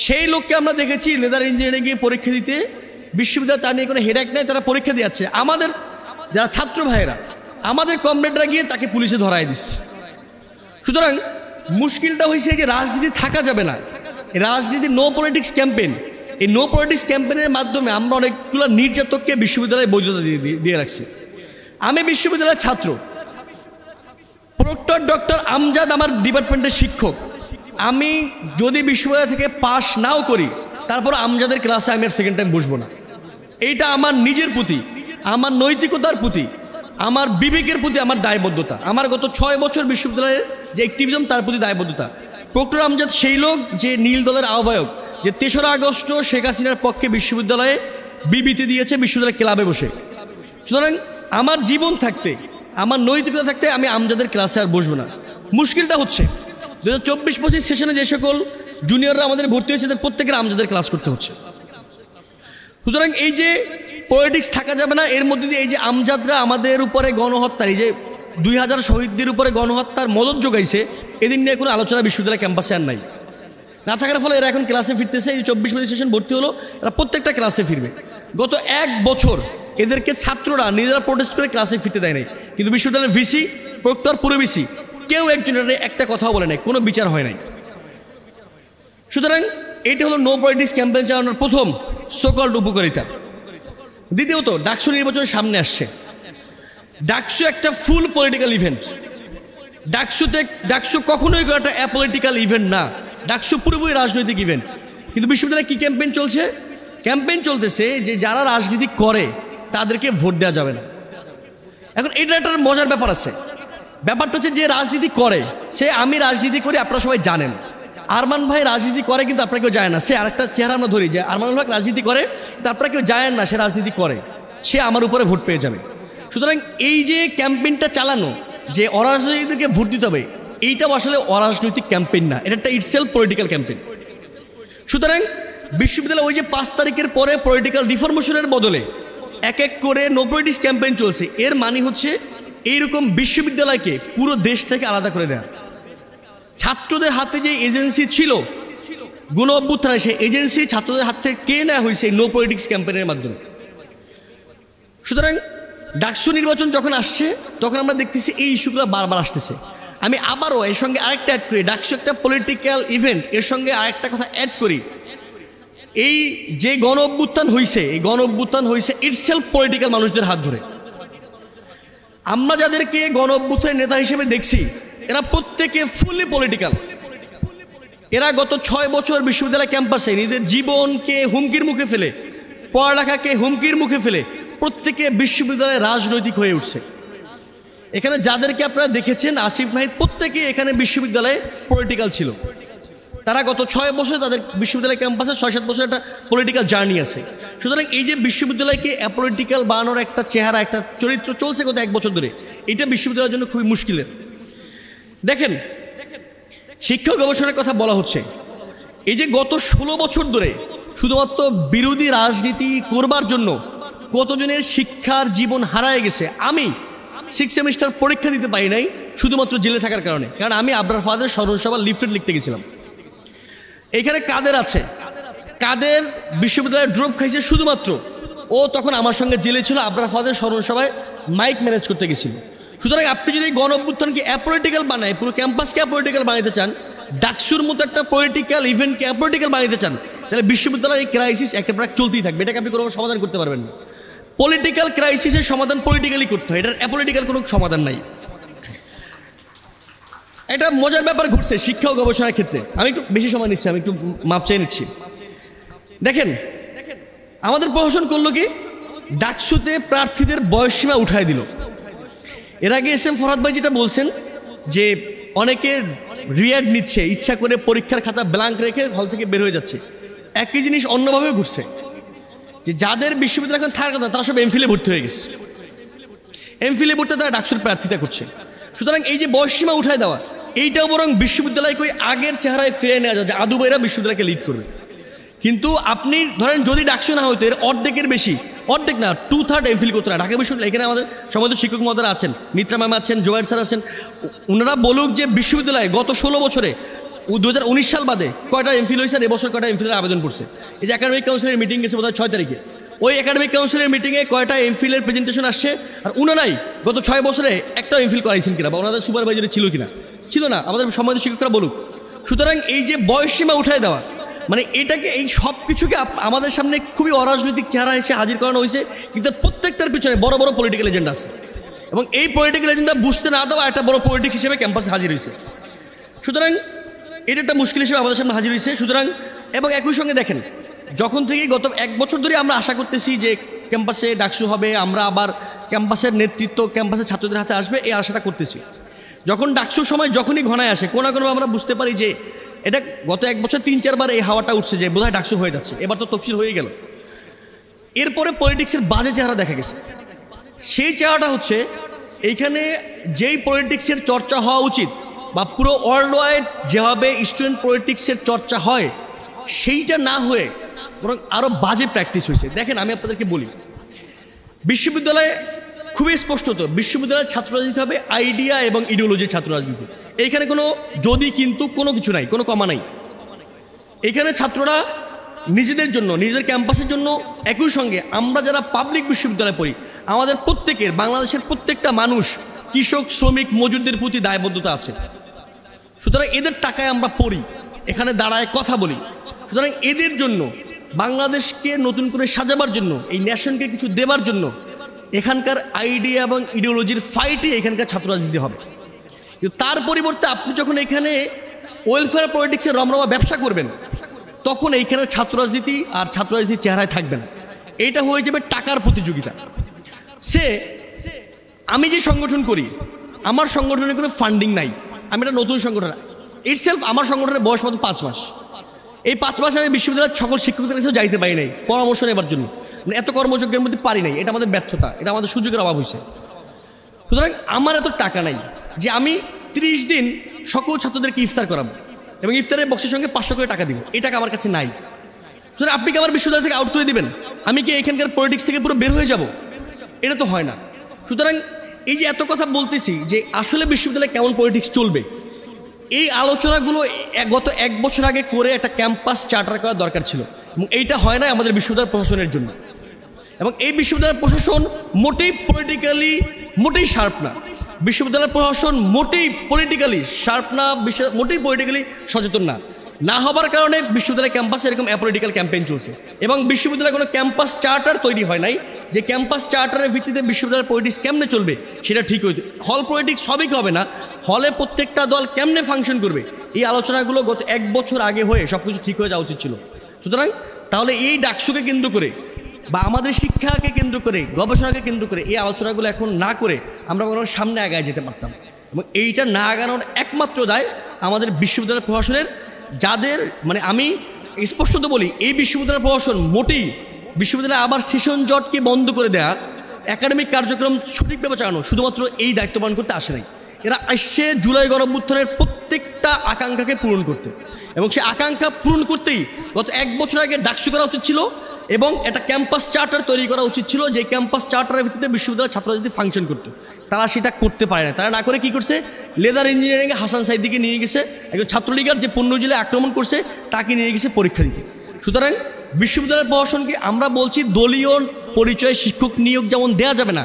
সেই লোককে আমরা দেখেছি লেদার ইঞ্জিনিয়ারিং গিয়ে পরীক্ষা দিতে, বিশ্ববিদ্যালয় তার নিয়ে কোনো হেডেক নেই, তারা পরীক্ষা দিচ্ছে। আমাদের যারা ছাত্র ভাইয়েরা, আমাদের কমরেডরা গিয়ে তাকে পুলিশে ধরায় দিচ্ছে। সুতরাং মুশকিলটা হয়েছে যে রাজনীতি থাকা যাবে না, রাজনীতি নো পলিটিক্স ক্যাম্পেইন, এই নো পলিটিক্স ক্যাম্পেইনের মাধ্যমে আমরা অনেকগুলো নির্যাতককে বিশ্ববিদ্যালয়ে বৈধতা দিয়ে রাখছি। আমি বিশ্ববিদ্যালয়ের ছাত্র, প্রক্টর ডক্টর আমজাদ আমার ডিপার্টমেন্টের শিক্ষক। আমি যদি বিশ্ববিদ্যালয় থেকে পাশ নাও করি, তারপর আমজাদের ক্লাসে আমি আর সেকেন্ড টাইম বসবো না। এইটা আমার নিজের প্রতি, আমার নৈতিকতার প্রতি, আমার বিবেকের প্রতি আমার দায়বদ্ধতা। আমার গত 6 বছর বিশ্ববিদ্যালয়ের যে অ্যাক্টিভিজম, তার প্রতি দায়বদ্ধতা। প্রক্টর আমজাদ সেই লোক যে নীল দলের আহ্বায়ক, যে 3রা আগস্ট শেখ হাসিনার পক্ষে বিশ্ববিদ্যালয়ে বিবৃতি দিয়েছে বিশ্ববিদ্যালয় ক্লাবে বসে। সুতরাং আমার জীবন থাকতে, আমার নৈতিকতা থাকতে আমি আমজাদের ক্লাসে আর বসবো না। মুশকিলটা হচ্ছে 2024-25 সেশনে যে সকল জুনিয়ররা আমাদের ভর্তি হয়েছে, তাদের প্রত্যেকের আমজাদের ক্লাস করতে হচ্ছে। সুতরাং এই যে পলিটিক্স থাকা যাবে না, এর মধ্যে দিয়ে এই যে আমজাদরা আমাদের উপরে গণহত্যার, এই যে 2000 শহীদদের উপরে গণহত্যার মদত যোগাইছে, এদিন নিয়ে কোনো আলোচনা বিশ্ববিদ্যালয় ক্যাম্পাসে আর নাই। না থাকার ফলে এরা এখন ক্লাসে ফিরতেছে। এই 24-25 সেশন ভর্তি হলো, এরা প্রত্যেকটা ক্লাসে ফিরবে। গত 1 বছর এদেরকে ছাত্ররা নিজেরা প্রোটেস্ট করে ক্লাসে ফিরতে দেয় নাই, কিন্তু বিশ্ববিদ্যালয়ের ভিসি, প্রক্টর, পুরো ভিসি কেউ একজনের একটা কথাও বলে নাই, কোনো বিচার হয় নাই। সুতরাং এইটা হলো নো পলিটিক্স ক্যাম্পেইন চালানোর প্রথম সকল উপকারিতা। দ্বিতীয়ত, ডাকসু নির্বাচন সামনে আসছে। ডাকসু একটা ফুল পলিটিক্যাল ইভেন্ট। ডাকসু কখনোই একটা অ্যাপলিটিক্যাল ইভেন্ট না, ডাকসু পুরোপুরি রাজনৈতিক ইভেন্ট। কিন্তু বিশ্ববিদ্যালয়ে কি ক্যাম্পেইন চলছে? ক্যাম্পেইন চলতেছে যে যারা রাজনীতি করে তাদেরকে ভোট দেওয়া যাবে না। এখন এটা একটা মজার ব্যাপার আছে। ব্যাপারটা হচ্ছে যে রাজনীতি করে সে, আমি রাজনীতি করি আপনারা সবাই জানেন, আরমান ভাই রাজনীতি করে কিন্তু আপনারা কেউ যায় না। সে আরেকটা চেহারা আমরা ধরি যে আরমান ভাই রাজনীতি করে কিন্তু আপনারা কেউ যায় না, সে রাজনীতি করে, সে আমার উপরে ভোট পেয়ে যাবে। সুতরাং এই যে ক্যাম্পেইনটা চালানো যে অরাজনৈতিকদেরকে ভোট দিতে হবে, এইটাও আসলে অরাজনৈতিক ক্যাম্পেইন না, এটা একটা ইটসেলফ পলিটিক্যাল ক্যাম্পেইন। সুতরাং বিশ্ববিদ্যালয় ওই যে 5 তারিখের পরে পলিটিক্যাল রিফরমেশনের বদলে এক এক করে নো পলিটিক্স ক্যাম্পেইন চলছে। এর মানে হচ্ছে এইরকম বিশ্ববিদ্যালয়কে পুরো দেশ থেকে আলাদা করে দেওয়া। ছাত্রদের হাতে যে এজেন্সি ছিল গণ অভ্যুত্থানে, সেই এজেন্সি ছাত্রদের হাত থেকে কেড়ে নেওয়া হয়েছে নো পলিটিক্স ক্যাম্পেইনের মাধ্যমে। সুতরাং ডাকসু নির্বাচন যখন আসছে তখন আমরা দেখতেছি এই ইস্যুগুলো বারবার আসতেছে। আমি আবারও এর সঙ্গে আরেকটা অ্যাড করি, ডাকসু একটা পলিটিক্যাল ইভেন্ট, এর সঙ্গে আরেকটা কথা অ্যাড করি। এই যে গণ অভ্যুত্থান হয়েছে, এই গণ অভ্যুত্থান হয়েছে ইটসেলফ পলিটিক্যাল মানুষদের হাত ধরে। আমরা যাদেরকে গণ অভ্যুত্থানের নেতা হিসেবে দেখছি এরা প্রত্যেকে ফুললি পলিটিক্যাল। এরা গত 6 বছর বিশ্ববিদ্যালয় ক্যাম্পাসে নিজেদের জীবনকে হুমকির মুখে ফেলে, পড়ালেখাকে হুমকির মুখে ফেলে প্রত্যেকে বিশ্ববিদ্যালয়ে রাজনৈতিক হয়ে উঠছে। এখানে যাদেরকে আপনারা দেখেছেন, আসিফ নাহিদ, প্রত্যেকে এখানে বিশ্ববিদ্যালয়ে পলিটিক্যাল ছিল। তারা গত 6 বছর তাদের বিশ্ববিদ্যালয় ক্যাম্পাসে 6-7 বছর একটা পলিটিক্যাল জার্নি আছে। সুতরাং এই যে বিশ্ববিদ্যালয়কে অ্যাপলিটিক্যাল বানানোর একটা চেহারা, একটা চরিত্র চলছে গত 1 বছর ধরে, এটা বিশ্ববিদ্যালয়ের জন্য খুবই মুশকিলের। দেখেন, শিক্ষা গবেষণার কথা বলা হচ্ছে, এই যে গত 16 বছর ধরে শুধুমাত্র বিরোধী রাজনীতি করবার জন্য কতজনের শিক্ষার জীবন হারায় গেছে। আমি 6 সেমিস্টার পরীক্ষা দিতে পারি নাই শুধুমাত্র জেলে থাকার কারণে, কারণ আমি আবরার ফাদের স্মরণসভার লিফলেট লিখতে গেছিলাম। এখানে কাদের আছে, কাদের বিশ্ববিদ্যালয়ে ড্রপ খাইছে শুধুমাত্র ও তখন আমার সঙ্গে জেলে ছিল, আবরার ফাদের স্মরণসভায় মাইক ম্যানেজ করতে গেছিল। সুতরাং আপনি যদি গণ অভ্যুত্থানকে অ্যাপলিটিক্যাল বানায়, পুরো ক্যাম্পাসকে অ্যাপলিটিক্যাল বানাতে চান, ডাকসুর মতো একটা পলিটিক্যাল ইভেন্টকে অ্যাপলিটিক্যাল বানাতে চান, তাহলে বিশ্ববিদ্যালয়ের এই ক্রাইসিস একেবারে চলতেই থাকবে। এটাকে আপনি কোনো সমাধান করতে পারবেন না। পলিটিক্যাল ক্রাইসিসের সমাধান পলিটিক্যালি করতে হয়, এটার অ্যাপলিটিক্যাল কোনো সমাধান নাই। এটা মজার ব্যাপার ঘটছে শিক্ষা ও গবেষণার ক্ষেত্রে। আমি একটু বেশি সময় নিচ্ছি, আমি একটু মাপ চেয়ে নিচ্ছি। দেখেন, আমাদের প্রশাসন করলো কি, ডাকসুতে প্রার্থীদের বয়সসীমা উঠায় দিল। এর আগে এস এম ফরহাদ ভাই যেটা বলছেন যে অনেকে রিয়াড নিচ্ছে, ইচ্ছা করে পরীক্ষার খাতা ব্ল্যাঙ্ক রেখে হল থেকে বের হয়ে যাচ্ছে। একই জিনিস অন্যভাবেও ঘুরছে, যে যাদের বিশ্ববিদ্যালয় এখন থাকার কথা তারা সব এমফিলে ভর্তি হয়ে গেছে, এমফিলে ভর্তি তারা ডাকসুর প্রার্থিতা করছে। সুতরাং এই যে বয়সসীমা উঠায় দেওয়া, এইটাও বরং বিশ্ববিদ্যালয়কে ওই আগের চেহারায় ফিরে নেওয়া যায় যে আদু ভাইরা বিশ্ববিদ্যালয়কে লিড করবে। কিন্তু আপনি ধরেন যদি ডাকসু না হইতো, এর অর্ধেকের বেশি, অর্ধেক না 2/3 এমফিল করতে না ঢাকা বিশ্ববিদ্যালয়। এখানে আমাদের সময় শিক্ষক মহোদয়রা আছেন, মিত্রা ম্যাম আছেন, জোয়ার স্যার আছেন, ওনারা বলুক যে বিশ্ববিদ্যালয়ে গত 16 বছরে 2019 সাল বাদে কয়টা এমফিল হয়েছে আর এবছর কয়টা এমফিলের আবেদন করছে। এই যে একাডেমিক কাউন্সিলের মিটিং গেছে বোধহয় 6 তারিখে, ওই একাডেমিক কাউন্সিলের মিটিংয়ে কয়টা এমফিলের প্রেজেন্টেশন আসছে, আর উনারাই গত 6 বছরে একটা এমফিল করাইছেন কিনা বা ওনাদের সুপারভাইজারি ছিল কিনা, ছিল না। আমাদের সম্মানিত শিক্ষকরা বলুক। সুতরাং এই যে বয়সসীমা উঠায় দেওয়া, মানে এটাকে এই সব কিছুকে আমাদের সামনে খুবই অরাজনৈতিক চেহারা এসে হাজির করানো হয়েছে, কিন্তু প্রত্যেকটার পিছনে বড় বড় পলিটিক্যাল এজেন্ডা আছে এবং এই পলিটিক্যাল এজেন্ডা বুঝতে না দেওয়া একটা বড় পলিটিক্স হিসেবে ক্যাম্পাসে হাজির হয়েছে। সুতরাং এটা একটা মুশকিল হিসেবে আমাদের সামনে হাজির হয়েছে। সুতরাং এবং একই সঙ্গে দেখেন, যখন থেকে গত 1 বছর ধরে আমরা আশা করতেছি যে ক্যাম্পাসে ডাকসু হবে, আমরা আবার ক্যাম্পাসের নেতৃত্ব ক্যাম্পাসের ছাত্রদের হাতে আসবে, এই আশাটা করতেছি। যখন ডাকসুর সময় যখনই ঘনায় আসে, কোনো না কোনো আমরা বুঝতে পারি যে এটা গত 1 বছর 3-4 বার এই হাওয়াটা উঠছে যে বোধহয় ডাকসু হয়ে যাচ্ছে, এবার তো তফসিল হয়ে গেল। এরপরে পলিটিক্সের বাজে চেহারা দেখা গেছে। সেই চেহারাটা হচ্ছে এইখানে যেই পলিটিক্সের চর্চা হওয়া উচিত বা পুরো ওয়ার্ল্ড ওয়াইড যেভাবে স্টুডেন্ট পলিটিক্সের চর্চা হয় সেইটা না হয়ে বরং আরও বাজে প্র্যাকটিস হয়েছে। দেখেন, আমি আপনাদেরকে বলি, বিশ্ববিদ্যালয়ে খুবই স্পষ্টত বিশ্ববিদ্যালয়ের ছাত্র রাজনীতি হবে আইডিয়া এবং ইডিওলজির ছাত্র রাজনীতি। এইখানে কোনো যদি কিন্তু কোনো কিছু নাই, কোনো কমা নাই। এখানে ছাত্ররা নিজেদের জন্য, নিজেদের ক্যাম্পাসের জন্য, একই সঙ্গে আমরা যারা পাবলিক বিশ্ববিদ্যালয়ে পড়ি, আমাদের প্রত্যেকের, বাংলাদেশের প্রত্যেকটা মানুষ, কৃষক, শ্রমিক, মজুরদের প্রতি দায়বদ্ধতা আছে। সুতরাং এদের টাকায় আমরা পড়ি, এখানে দাঁড়ায় কথা বলি। সুতরাং এদের জন্য, বাংলাদেশকে নতুন করে সাজাবার জন্য, এই ন্যাশনকে কিছু দেবার জন্য এখানকার আইডিয়া এবং ইডিওলজির ফাইটে এখানকার ছাত্র রাজনীতি হবে। কিন্তু তার পরিবর্তে আপনি যখন এখানে ওয়েলফেয়ার পলিটিক্সের রমরমা ব্যবসা করবেন, তখন এইখানে ছাত্র রাজনীতি আর ছাত্র রাজনীতির চেহারায় থাকবে না, এইটা হয়ে যাবে টাকার প্রতিযোগিতা। আমি যে সংগঠন করি, আমার সংগঠনে কোনো ফান্ডিং নাই, আমি একটা নতুন সংগঠন, ইটসেলফ আমার সংগঠনের বয়স মাত্র 5 মাস। এই 5 মাস আমি বিশ্ববিদ্যালয়ের সকল শিক্ষকদের কাছেও যাইতে পারি নাই পরামর্শ নেবার জন্য, মানে এত কর্মযজ্ঞের মধ্যে পারি নাই। এটা আমাদের ব্যর্থতা, এটা আমাদের সুযোগের অভাব হয়েছে। সুতরাং আমার এত টাকা নাই যে আমি 30 দিন সকল ছাত্রদেরকে ইফতার করাবো এবং ইফতারের বক্সের সঙ্গে 500 করে টাকা দিব, এই টাকা আমার কাছে নাই। সুতরাং আপনি কি আমার বিশ্ববিদ্যালয় থেকে আউট করে দিবেন? আমি কি এখানকার পলিটিক্স থেকে পুরো বের হয়ে যাব? এটা তো হয় না। সুতরাং এই যে এত কথা বলতেছি যে আসলে বিশ্ববিদ্যালয়ে কেমন পলিটিক্স চলবে, এই আলোচনাগুলো গত 1 বছর আগে করে একটা ক্যাম্পাস চার্টার করা দরকার ছিল এবং এইটা হয় না আমাদের বিশ্ববিদ্যালয় প্রশাসনের জন্য। এবং এই বিশ্ববিদ্যালয়ের প্রশাসন মোটেই পলিটিক্যালি মোটেই শার্প না, বিশ্ববিদ্যালয়ের প্রশাসন মোটেই পলিটিক্যালি শার্প না, মোটেই পলিটিক্যালি সচেতন না হবার কারণে বিশ্ববিদ্যালয় ক্যাম্পাসে এরকম অ্যাপলিটিক্যাল ক্যাম্পেইন চলছে এবং বিশ্ববিদ্যালয়ে কোনো ক্যাম্পাস চার্টার তৈরি হয় নাই যে ক্যাম্পাস চার্টারের ভিত্তিতে বিশ্ববিদ্যালয়ের পলিটিক্স কেমনে চলবে সেটা ঠিক হইতে। হল পলিটিক্স সবই হবে না, হলে প্রত্যেকটা দল কেমনে ফাংশন করবে, এই আলোচনাগুলো গত 1 বছর আগে হয়ে সব কিছু ঠিক হয়ে যাওয়া উচিত ছিল। সুতরাং তাহলে এই ডাকসুকে কেন্দ্র করে বা আমাদের শিক্ষাকে কেন্দ্র করে, গবেষণাকে কেন্দ্র করে এই আলোচনাগুলো এখন না করে আমরা কোনো সামনে আগায় যেতে পারতাম। এবং এইটা না আগানোর একমাত্র দায় আমাদের বিশ্ববিদ্যালয় প্রশাসনের, যাদের মানে আমি স্পষ্টত বলি, এই বিশ্ববিদ্যালয় প্রশাসন মোটেই বিশ্ববিদ্যালয়ে আবার সেশন জটকে বন্ধ করে দেয়া, একাডেমিক কার্যক্রম সঠিকভাবে চালানো শুধুমাত্র এই দায়িত্ব পালন করতে আসে নাই। এরা আসছে জুলাই গণঅভ্যুত্থানের প্রত্যেকটা আকাঙ্ক্ষাকে পূরণ করতে, এবং সেই আকাঙ্ক্ষা পূরণ করতেই গত 1 বছর আগে ডাকসু করা উচিত ছিল এবং একটা ক্যাম্পাস চার্টার তৈরি করা উচিত ছিল, যে ক্যাম্পাস চার্টারের ভিত্তিতে বিশ্ববিদ্যালয়ের ছাত্ররা যদি ফাংশন করতো। তারা সেটা করতে পারে না। তারা না করে কি করছে, লেদার ইঞ্জিনিয়ারিংয়ে হাসান সাইদিকে নিয়ে গেছে, একজন ছাত্রলীগের যে পণ্য জেলায় আক্রমণ করছে তাকে নিয়ে গেছে পরীক্ষা দিতে। সুতরাং বিশ্ববিদ্যালয়ের প্রশাসনকে আমরা বলছি দলীয় পরিচয় শিক্ষক নিয়োগ যেমন দেওয়া যাবে না,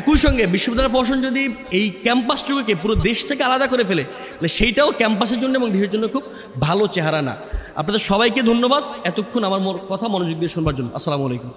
একই সঙ্গে বিশ্ববিদ্যালয় প্রশাসন যদি এই ক্যাম্পাসটুকুকে পুরো দেশ থেকে আলাদা করে ফেলে তাহলে সেইটাও ক্যাম্পাসের জন্য এবং দেশের জন্য খুব ভালো চেহারা না। আপনাদের সবাইকে ধন্যবাদ এতক্ষণ আমার কথা মনোযোগ দিয়ে শুনবার জন্য। আসসালামু আলাইকুম।